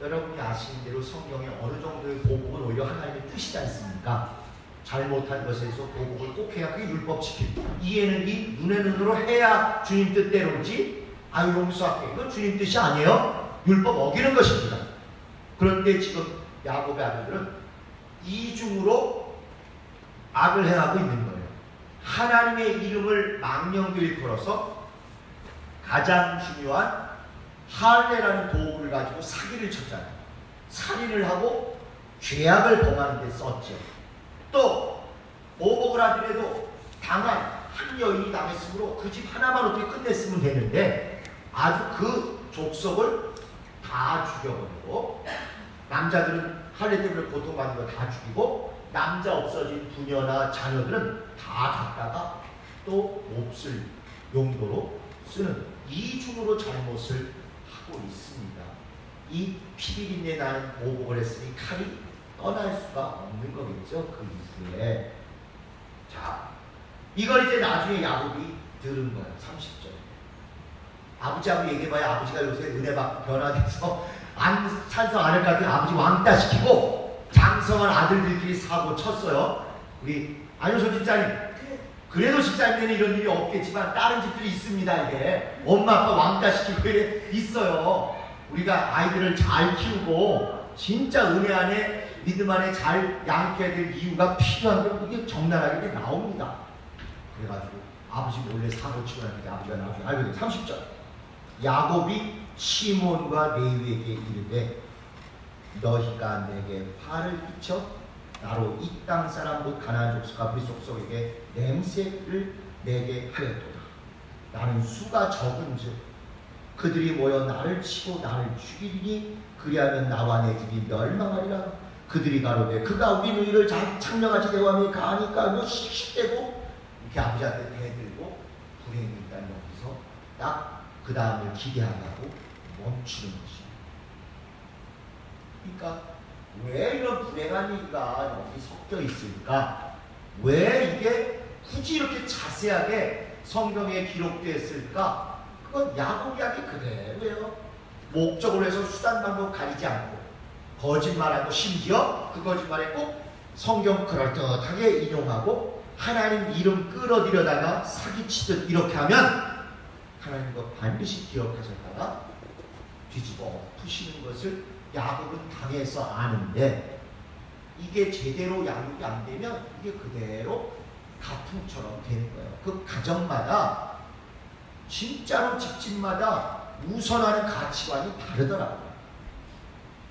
[SPEAKER 1] 여러분이 아시는 대로 성경에 어느 정도의 보복은 오히려 하나님의 뜻이지 않습니까? 잘못한 것에서 보복을 꼭 해야 그게 율법 지키고 이해는 이 눈의 눈으로 해야 주님 뜻대로지 용서할게 이건 주님 뜻이 아니에요. 율법 어기는 것입니다. 그런데 지금 야곱의 아들들은 이중으로 악을 행하고 있는 거예요. 하나님의 이름을 망령되이 일컬어서 가장 중요한 할례라는 도구를 가지고 사기를 쳤잖아요. 살인을 하고 죄악을 범하는 데 썼죠. 또 보복을 하더라도 당한 한 여인이 당했으므로 그 집 하나만 어떻게 끝냈으면 되는데 아주 그 족속을 다 죽여버리고 남자들은 할례 때문에 고통받는 거 다 죽이고 남자 없어진 부녀나 자녀들은 다 갖다가 또 몹쓸 용도로 쓰는 이중으로 잘못을 하고 있습니다. 이 피비린내 나는 보복을 했으니 칼이 떠날 수가 없는 거겠죠. 그 이후에 자 이걸 이제 나중에 야곱이 들은 거예요. 30절 아버지하고 얘기해봐야 아버지가 요새 은혜 받고 변화돼서 안 찬성 안 할 것 같은 아버지 왕따 시키고 장성한 아들들끼리 사고 쳤어요. 우리 안효선 집사님, 그래도 집사님에는 이런 일이 없겠지만 다른 집들이 있습니다. 이게 엄마 아빠 왕따 시키고 있어요. 우리가 아이들을 잘 키우고 진짜 은혜 안에 믿음 안에 잘 양육해야 될 이유가 필요한 게 이게 적나라하게 나옵니다. 그래가지고 아버지 몰래 사고 치고 나니까 아버지가 나중에 알고 있어요. 30절 야곱이 시몬과 레위에게 이르되 너희가 내게 화를 끼쳐 나로 이 땅 사람 곧 가나안 족속과 브리 족속에게 냄새를 내게 하였도다. 나는 수가 적은즉 그들이 모여 나를 치고 나를 죽이리니 그리하면 나와 내 집이 멸망하리라. 그들이 가로되 그가 우리 누이를 창령같이 대우하며 가니까 뭐 씩씩대고 이렇게 아버지한테 대들고 불행이 있다는 여기서 딱 그 다음을 기대하다고 멈추는 것입니다. 그러니까 왜 이런 불행한 얘기가 여기 섞여 있을까? 왜 이게 굳이 이렇게 자세하게 성경에 기록되었을까? 그건 야곱 이야기 그대로예요. 목적으로 해서 수단 방법 가리지 않고 거짓말하고 심지어 그 거짓말에 꼭 성경 그럴듯하게 인용하고 하나님 이름 끌어들여다가 사기치듯 이렇게 하면 하나님 거 반드시 기억하셨다가 뒤집어 푸시는 것을 야곱은 당해서 아는데 이게 제대로 양육이 안 되면 이게 그대로 가풍처럼 되는 거예요. 그 가정마다 진짜로 집집마다 우선하는 가치관이 다르더라고요.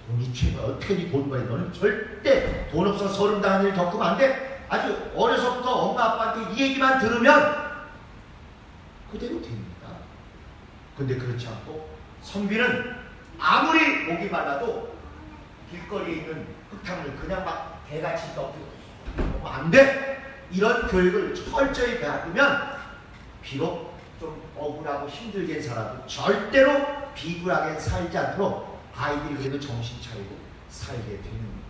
[SPEAKER 1] 돈이 최고, 어떻게 돈 벌어? 너는 절대 돈 없어 서름 당하는 일 겪으면 안 돼. 아주 어려서부터 엄마 아빠한테 이 얘기만 들으면 그대로 됩니다. 근데 그렇지 않고 선비는 아무리 목이 말라도 길거리에 있는 흙탕물 그냥 막 개같이 넣고 안 돼! 이런 교육을 철저히 배우면 비록 좀 억울하고 힘들게 살아도 절대로 비굴하게 살지 않도록 아이들이 그래도 정신 차리고 살게 되는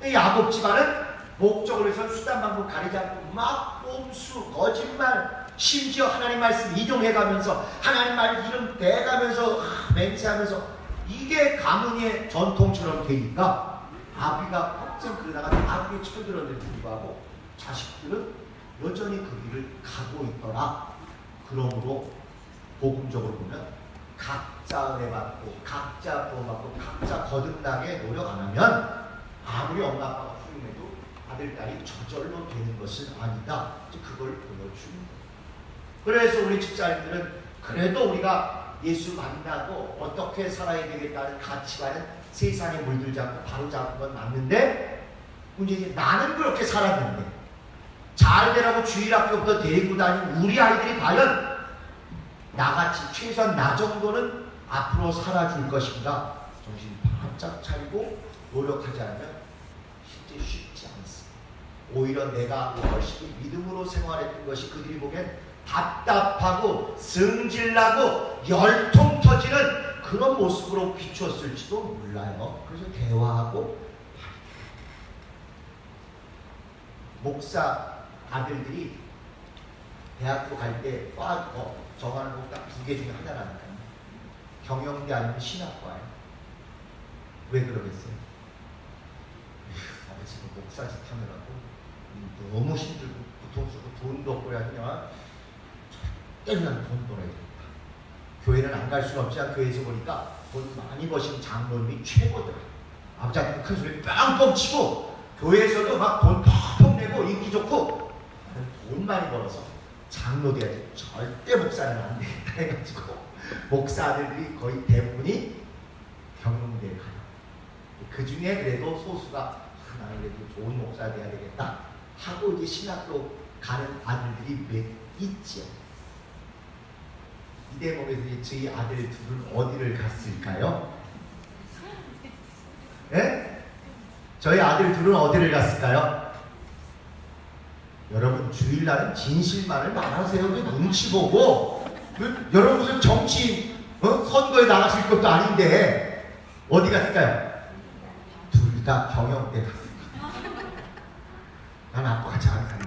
[SPEAKER 1] 거예요. 야곱 집안은 목적으로 해서 수단 방법 가리지 않고 막 꼼수, 거짓말, 심지어 하나님 말씀 인용해가면서 하나님 말 이름 대가면서 맹세하면서 이게 가문의 전통처럼 되니까 아비가 평생 그러다가 아비의 철들었는데 불구하고 자식들은 여전히 그 길을 가고 있더라. 그러므로 복음적으로 보면 각자 은혜 받고 각자 구원받고 각자 거듭나게 노력 안 하면 아무리 엄마 아빠가 훌륭해도 아들 딸이 저절로 되는 것은 아니다. 그걸 보여주는 거예요. 그래서 우리 집사님들은 그래도 우리가 예수 만나고 어떻게 살아야 되겠다는 가치관은 세상에 물들지 않고 바로 잡은 건 맞는데 문제는 나는 그렇게 살았는데 잘 되라고 주일학교부터 데리고 다니는 우리 아이들이 과연 나같이 최소한 나 정도는 앞으로 살아줄 것인가 정신 바짝 차리고 노력하지 않으면 실제 쉽지 않습니다. 오히려 내가 열심히 믿음으로 생활했던 것이 그들이 보기엔 답답하고 승질나고 열통 터지는 그런 모습으로 비추었을지도 몰라요. 그래서 대화하고 목사 아들들이 대학교 갈 때 정하는 거 딱 두 개 중에 하나라니까요. 경영대 아니면 신학과예요. 왜 그러겠어요? 아버지가 목사짓 하느라고 너무 힘들고 고통 쓰고 돈도 없고 그냥 절대로 난 돈 벌어야 되겠다. 교회는 안 갈 수는 없지만 교회에서 보니까 돈 많이 버시는 장로님이 최고더라. 아버지한테 큰 소리 뻥뻥 치고 교회에서도 막 돈 펑펑 내고 인기 좋고 돈 많이 벌어서 장로 돼야지 절대 목사는 안 되겠다 해가지고 목사 아들들이 거의 대부분이 경영대에 가요. 그 중에 그래도 소수가 나는 그래도 좋은 목사 돼야 되겠다 하고 이제 신학교 가는 아들들이 몇 있죠. 이 대목에서 저희 아들 둘은 어디를 갔을까요? 네? 저희 아들 둘은 어디를 갔을까요? 여러분 주일날은 진실만을 말하세요. 눈치 보고 여러분 무슨 정치 선거에 나가실 것도 아닌데 어디 갔을까요? 둘 다 경영대 갔습니다. 난 아빠같이 안 살네.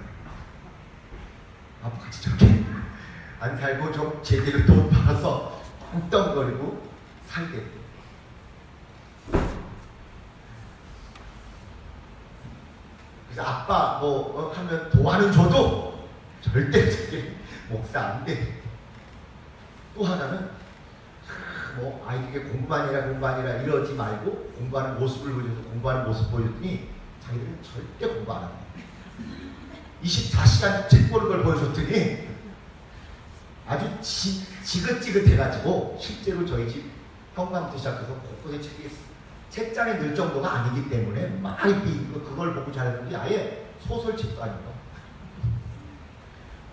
[SPEAKER 1] 아빠같이 저렇게 안 살고 좀 제대로 돈 벌어서 엉뚱거리고 살게 돼. 그래서 아빠 뭐 하면 도와는 줘도 절대 저게 목사 안 돼. 또 하나는 뭐 아이에게 공부만이라 이러지 말고 공부하는 모습을 보여줘서 공부하는 모습 보여줬더니 자기들은 절대 공부 안 합니다. 24시간 책 보는 걸 보여줬더니 아주 지긋지긋해가지고 실제로 저희 집 현관부터 시작해서 곳곳에 책장에 늘 정도가 아니기 때문에 많이 비고 그걸 보고 자라는 게 아예 소설책도 아니고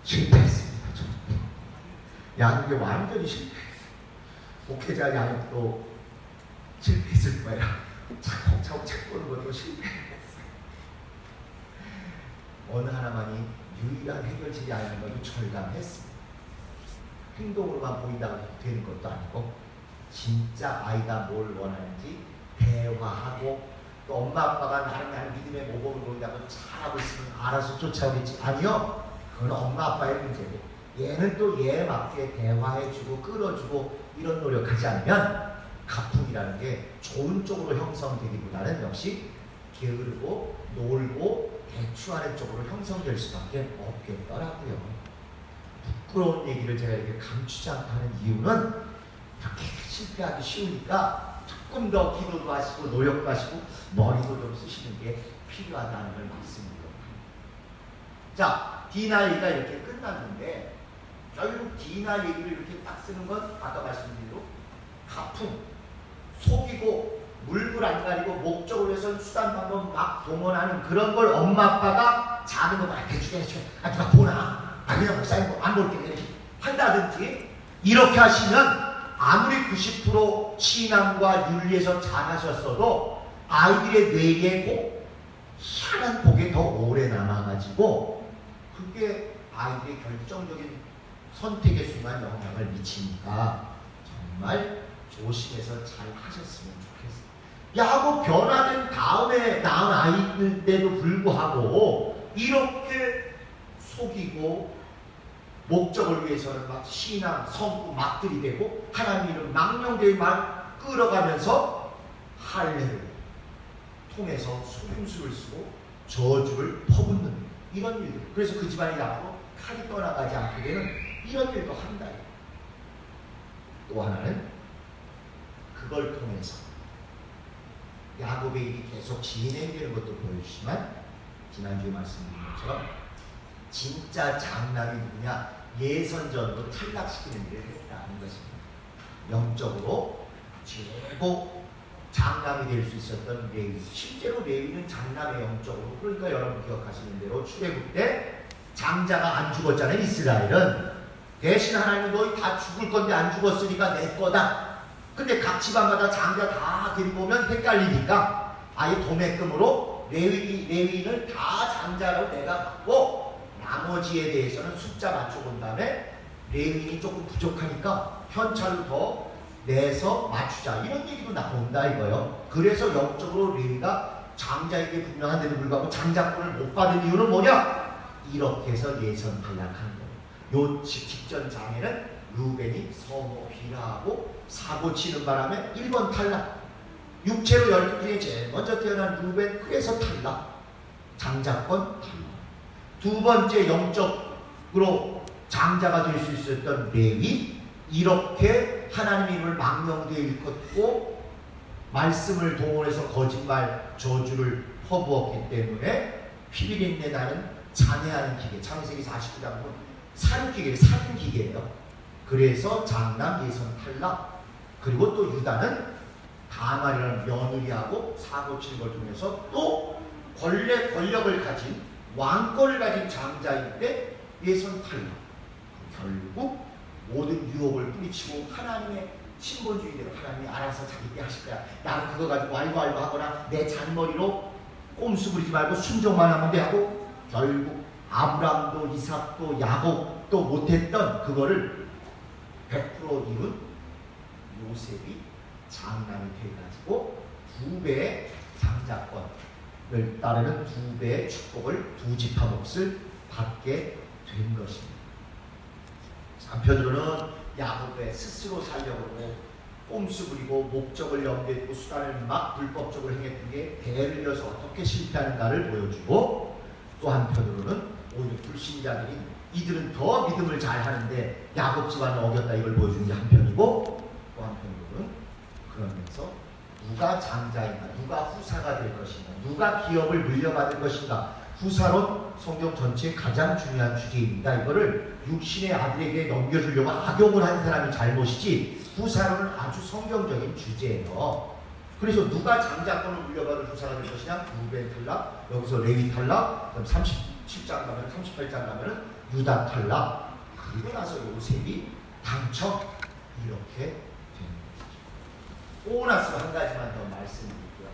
[SPEAKER 1] 실패했습니다. 양육에 완전히 실패했어요. 목회자 양육도 실패했을 거예요. 차곡차곡 책 보는 것도 실패했어요. 어느 하나만이 유일한 해결책이 아니라는 것도 절감했습니다. 행동으로만 보인다고 되는 것도 아니고 진짜 아이가 뭘 원하는지 대화하고 또 엄마 아빠가 나는 믿음의 모범을 보인다고 잘하고 있으면 알아서 쫓아오겠지. 아니요. 그건 엄마 아빠의 문제고 얘는 또 얘에 맞게 대화해주고 끌어주고 이런 노력하지 않으면 가풍이라는 게 좋은 쪽으로 형성되기보다는 역시 게으르고 놀고 대추하는 쪽으로 형성될 수밖에 없겠더라고요. 부끄러운 얘기를 제가 이렇게 감추지 않고 하는 이유는 이렇게 실패하기 쉬우니까 조금 더 기도도 하시고 노력도 하시고 머리도 좀 쓰시는 게 필요하다는 걸 말씀드립니다. 자, 디나 얘기가 이렇게 끝났는데 결국 디나 얘기를 이렇게 딱 쓰는 건 아까 말씀드린 대로 가풍, 속이고 물불 안 가리고 목적을 위해서 수단 방법 막 동원하는 그런 걸 엄마 아빠가 작은 거 막 대충 누가 보나 그냥 목사님 안 볼게 이렇게 한다든지 이렇게 하시면 아무리 90% 신앙과 윤리에서 잘하셨어도 아이들의 뇌에 희한한 복에 더 오래 남아가지고 그게 아이들의 결정적인 선택의 순간 영향을 미치니까 정말 조심해서 잘 하셨으면 좋겠어요. 야구 변화된 다음에 낳은 아이인데도 불구하고 이렇게 속이고 목적을 위해서는 막 신앙, 성구 막 들이대고 하나님 이름 망령되이 말 끌어가면서 할례를 통해서 속임수를 쓰고 저주를 퍼붓는 이런 일들. 그래서 그 집안이 앞으로 칼이 떠나가지 않게 되는 이런 일도 한다. 또 하나는 그걸 통해서 야곱의 일이 계속 진행되는 것도 보여주지만 지난주에 말씀드린 것처럼 진짜 장남이 누구냐 예선전으로 탈락시키는 일을 했다는 것입니다. 영적으로 최고 장남이 될 수 있었던 레위. 실제로 레위는 장남의 영적으로 그러니까 여러분 기억하시는 대로 출애굽 때 장자가 안 죽었잖아요. 이스라엘은 대신 하나님은 너희 다 죽을 건데 안 죽었으니까 내 거다. 근데 각 집안마다 장자 다 데리고 오면 헷갈리니까 아예 도매금으로 레위인을 다 장자로 내가 받고 나머지에 대해서는 숫자 맞춰본 다음에 레위인이 조금 부족하니까 현찰로 더 내서 맞추자 이런 얘기도 나온다 이거요. 그래서 영적으로 레위가 장자에게 분명한데도 불구하고 장자권을 못 받은 이유는 뭐냐? 이렇게 해서 예선 탈락하는 거예요. 요 직전 장에는 루벤이 서모 비라하고 사고 치는 바람에 1번 탈락. 육체로 12 중에 제일 먼저 태어난 루벤 그래서 탈락. 장자권 탈락. 두 번째 영적으로 장자가 될 수 있었던 레위 이렇게 하나님 이름을 망령되이 일컫고 말씀을 동원해서 거짓말 저주를 퍼부었기 때문에 피비린내 나는 잔해하는 기계 창세기 49장 보면 살인기계예요. 살인기계예요. 그래서 장남 예선 탈락. 그리고 또 유다는 다말이라는 며느리하고 사고 치는 걸 통해서 또 권력을 가진 왕권을 가진 장자인데 예선 탈락. 결국 모든 유혹을 뿌리치고 하나님의 신본주의대로 하나님이 알아서 자기 때 하실 거야. 나는 그거 가지고 왈가왈부 하거나 내 잔머리로 꼼수 부리지 말고 순종만 하면 돼 하고 결국 아브람도 이삭도 야곱도 못했던 그거를 100% 이룬 요셉이 장남이 돼가지고 2배의 장자권을 따르는 2배의 축복을 두 지파 몫을 받게 된 것입니다. 한편으로는 야곱의 스스로 살려고 꼼수 부리고 목적을 염두에 두고 수단을 막 불법적으로 행했던 게 대를 이어서 어떻게 실패하는가를 보여주고 또 한편으로는 오히려 불신자들이 이들은 더 믿음을 잘 하는데 야곱 집안을 어겼다 이걸 보여주는 게 한편이고, 또 한편으로는 그러면서 누가 장자인가, 누가 후사가 될 것인가, 누가 기업을 물려받을 것인가, 후사론 성경 전체의 가장 중요한 주제입니다. 이거를 육신의 아들에게 넘겨주려고 악용을 한 사람이 잘못이지, 후사론은 아주 성경적인 주제예요. 그래서 누가 장자권을 물려받을 후사가 될 것이냐, 루벤 탈락, 여기서 레위 탈락, 그럼 37장 가면 38장 가면은 유다 탈락, 그리고 나서 요셉이 당첨, 이렇게 되는 거죠. 오나스 한 가지만 더 말씀드릴게요.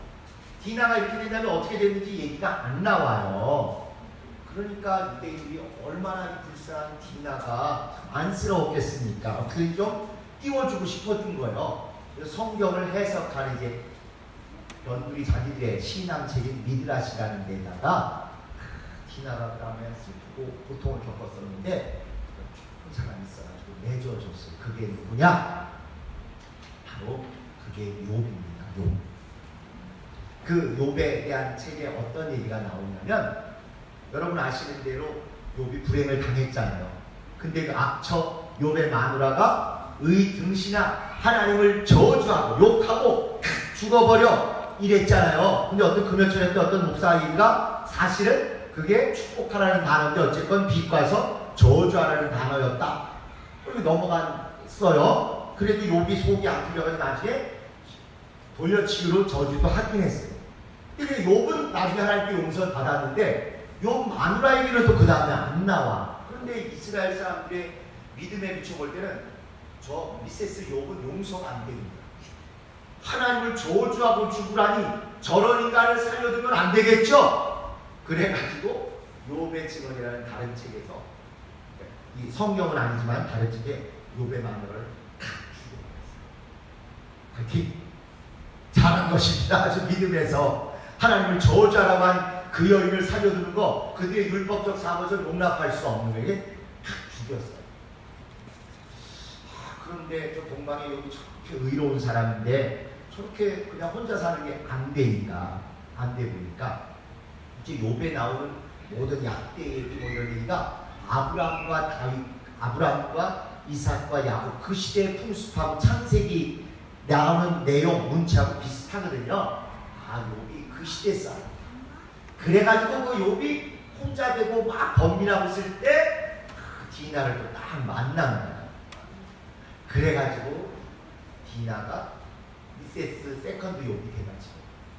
[SPEAKER 1] 디나가 이렇게 된다면 어떻게 됐는지 얘기가 안 나와요. 그러니까 유대인들이 얼마나 불쌍한 디나가 안쓰러웠겠습니까? 그게 좀 띄워주고 싶어준 거예요. 성경을 해석하는 이제 연구리 자기들의 신앙책인 미드라시라는 데다가 디나가 그다음에 슬프고 고통을 겪었었는데 좋은 사람이 있어가지고 내줘줬어요. 그게 누구냐? 바로 그게 욥입니다. 욥. 그 욥에 대한 책에 어떤 얘기가 나오냐면, 여러분 아시는 대로 욥이 불행을 당했잖아요. 근데 그 악처 욥의 마누라가 등신아 하나님을 저주하고 욕하고 죽어버려 이랬잖아요. 근데 어떤 금요철에 어떤 목사님가 사실은 그게 축복하라는 단어인데 어쨌건 비과서 저주하라는 단어였다. 그리고 넘어갔어요. 그래도 욥이 속이 안 풀려가지고 나중에 돌려치기로 저주도 하긴 했어요. 근데 욥은 나중에 하나님께 용서를 받았는데 욥 마누라에게는 또 그 다음에 안 나와. 그런데 이스라엘 사람들의 믿음에 비춰볼 때는 저 미세스 욥은 용서가 안 됩니다. 하나님을 저주하고 죽으라니 저런 인간을 살려두면 안 되겠죠? 그래가지고 욥의 증언이라는 다른 책에서, 이 성경은 아니지만 다른 책에 욥의 마누라를 다 죽여버렸어요. 그렇게 잘한 것입니다. 아주 믿음에서 하나님을 저주하라고 한 그 여인을 살려두는 거, 그들의 율법적 사무를 용납할 수 없는 거에게 다 죽였어요. 그런데 저 동방의 욥이 저렇게 의로운 사람인데 저렇게 그냥 혼자 사는 게 안 되니까, 안 돼 보니까 이제 욥에 나오는 모든 약대 얘기, 뭐 이런 얘기가 아브라함과 다윗, 아브라함과 이삭과 야곱 그 시대의 풍습하고 창세기 나오는 내용, 문체하고 비슷하거든요. 아, 욥이 그 시대 사람. 그래가지고 그 욥이 혼자 되고 막 번민하고 있을 때 디나를 또 딱 만난 거야. 그래가지고 디나가 미세스 세컨드 욥이 돼가지고,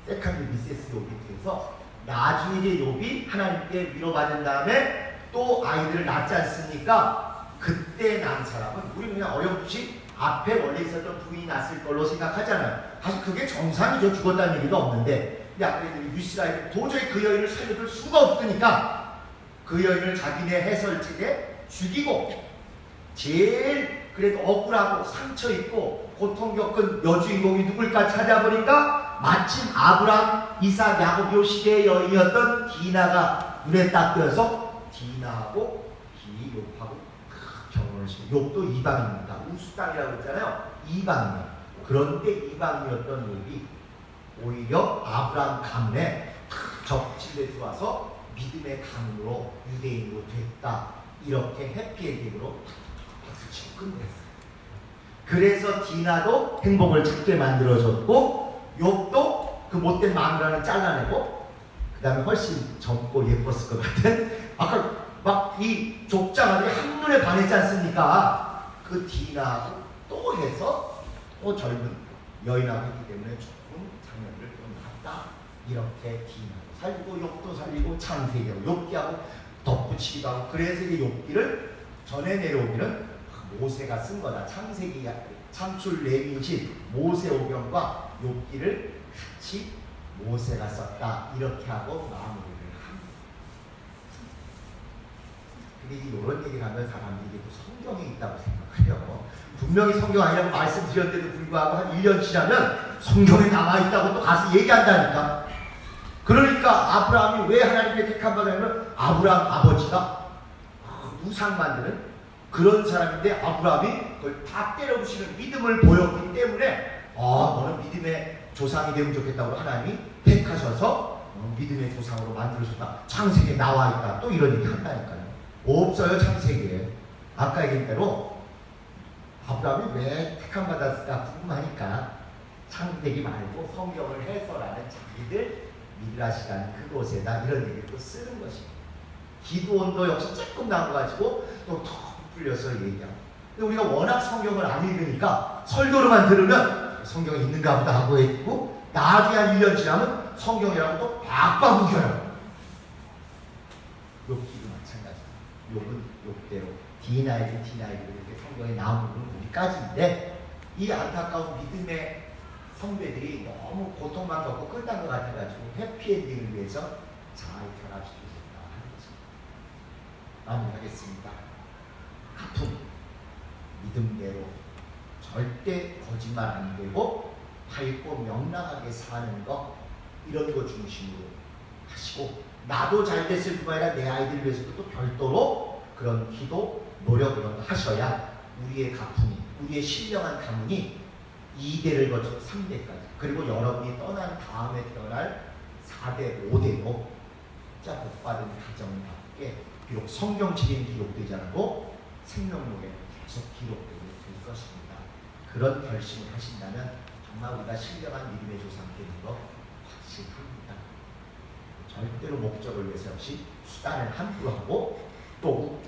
[SPEAKER 1] 세컨드 미세스 욥이 돼서 나중에 이제 욥이 하나님께 위로받은 다음에 또 아이들을 낳지 않습니까? 그때 난 사람은 우리 그냥 어렴풋이 앞에 원래 있었던 부인이 낳았을 걸로 생각하잖아요. 사실 그게 정상이죠. 죽었다는 얘기도 없는데. 근데 아까 유시라에게 도저히 그 여인을 살려둘 수가 없으니까 그 여인을 자기네 해설책에 죽이고, 제일 그래도 억울하고 상처 있고 고통 겪은 여주인공이 누굴까 찾아보니까 마침 아브라함, 이삭, 야곱 요 시대의 여인이었던 디나가 눈에 딱 띄어서 디나하고 욥하고 결혼을 시키고, 욥도 이방입니다. 우스 땅이라고 했잖아요. 이방이에요. 그런데 이방이었던 욥이 오히려 아브라함 가문에 적질에 들어와서 믿음의 가문으로 유대인으로 됐다. 이렇게 해피엔딩으로 박수치고 끝냈어요. 그래서 디나도 행복을 찾게 만들어줬고, 욥도 그 못된 마누라는 잘라내고, 그 다음에 훨씬 젊고 예뻤을 것 같은, 아까 막 이 족장아들이 한눈에 반했지 않습니까? 그 디나하고 또 해서 또 젊은 여인하고 있기 때문에 조금 장면을 좀 봤다. 이렇게 디나도 살리고 욥도 살리고 창세기하고 욥기하고 덧붙이기도 하고, 그래서 이 욥기를 전에 내려오기는 모세가 쓴 거다. 창세기, 창출, 레위기, 모세오경과 욥기를 같이 모세가 썼다. 이렇게 하고 마무리를 합니다. 근데 이런 얘기를 하면 사람들이 이게 또 성경에 있다고 생각해요. 분명히 성경 아니라고 말씀드렸는데도 불구하고 한 1년 지나면 성경에 남아있다고 또 가서 얘기한다니까. 그러니까 아브라함이 왜 하나님께 택한 바냐면 아브라함 아버지가 우상 만드는 그런 사람인데, 아브라함이 그걸 다 때려부시는 믿음을 보였기 때문에 너는 믿음의 조상이 되면 좋겠다고 하나님이 택하셔서 믿음의 조상으로 만들어줬다. 창세기에 나와 있다. 또 이런 얘기 한다니까요. 없어요, 창세기에. 아까 얘기한 대로 아브라함이 왜 택함 받았을까 궁금하니까 창세기 말고 성경을 해설하는 자기들 미드라시라는 그곳에다 이런 얘기를 또 쓰는 것입니다. 기도원도 역시 조금 나와가지고 또 더 풀려서 얘기하고. 근데 우리가 워낙 성경을 안 읽으니까 설교로만 들으면 성경이 있는가 보다 하고 있고, 나중에 한 1년 지나면 성경이라고 또 박박 우겨요. 욥기도 마찬가지입니다. 욥은 욥대로 디나이드 이렇게 성경에 나오는 우리까지인데, 이 안타까운 믿음의 성배들이 너무 고통만 겪고 끝난 것 같아가지고 해피엔딩을 위해서 잘 결합시키겠다 하는 것입니다. 마무리하겠습니다. 아픔, 믿음대로 절대 거짓말 안 되고 밝고 명랑하게 사는 것, 이런 거 중심으로 하시고, 나도 잘 됐을 뿐만 아니라 내 아이들 위해서도 또 별도로 그런 기도, 노력 이런 거 하셔야 우리의 가풍이, 우리의 신령한 가문이 2대를 거쳐 3대까지, 그리고 여러분이 떠난 다음에 태어날 4대, 5대로 진짜 복받은 가정답게 비록 성경책에 기록되지 않아도 생명록에 계속 기록되게 될 것입니다. 그런 결심을 하신다면 정말 우리가 신령한 믿음의 조상 되는 거 확실합니다. 절대로 목적을 위해서 역시 수단을 함부로 하고, 또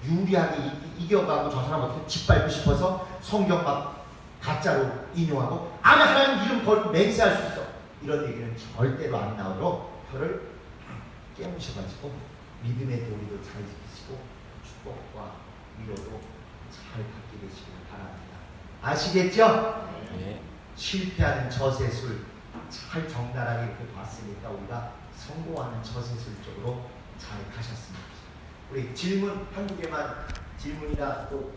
[SPEAKER 1] 유리하게 이겨가고 저 사람한테 짓밟고 싶어서 성경 막 가짜로 인용하고 하나님 이름 걸고 맹세할 수 있어, 이런 얘기는 절대로 안 나오도록 혀를 깨무셔가지고 믿음의 도리도 잘 지키시고 축복과 위로도 잘 받게 되시길 바랍니다. 아시겠죠?
[SPEAKER 2] 네.
[SPEAKER 1] 실패하는 저세술 잘 적나라하게 이렇게 봤으니까 우리가 성공하는 저세술 쪽으로 잘 가셨습니다. 우리 질문 한두 개만, 질문이나 또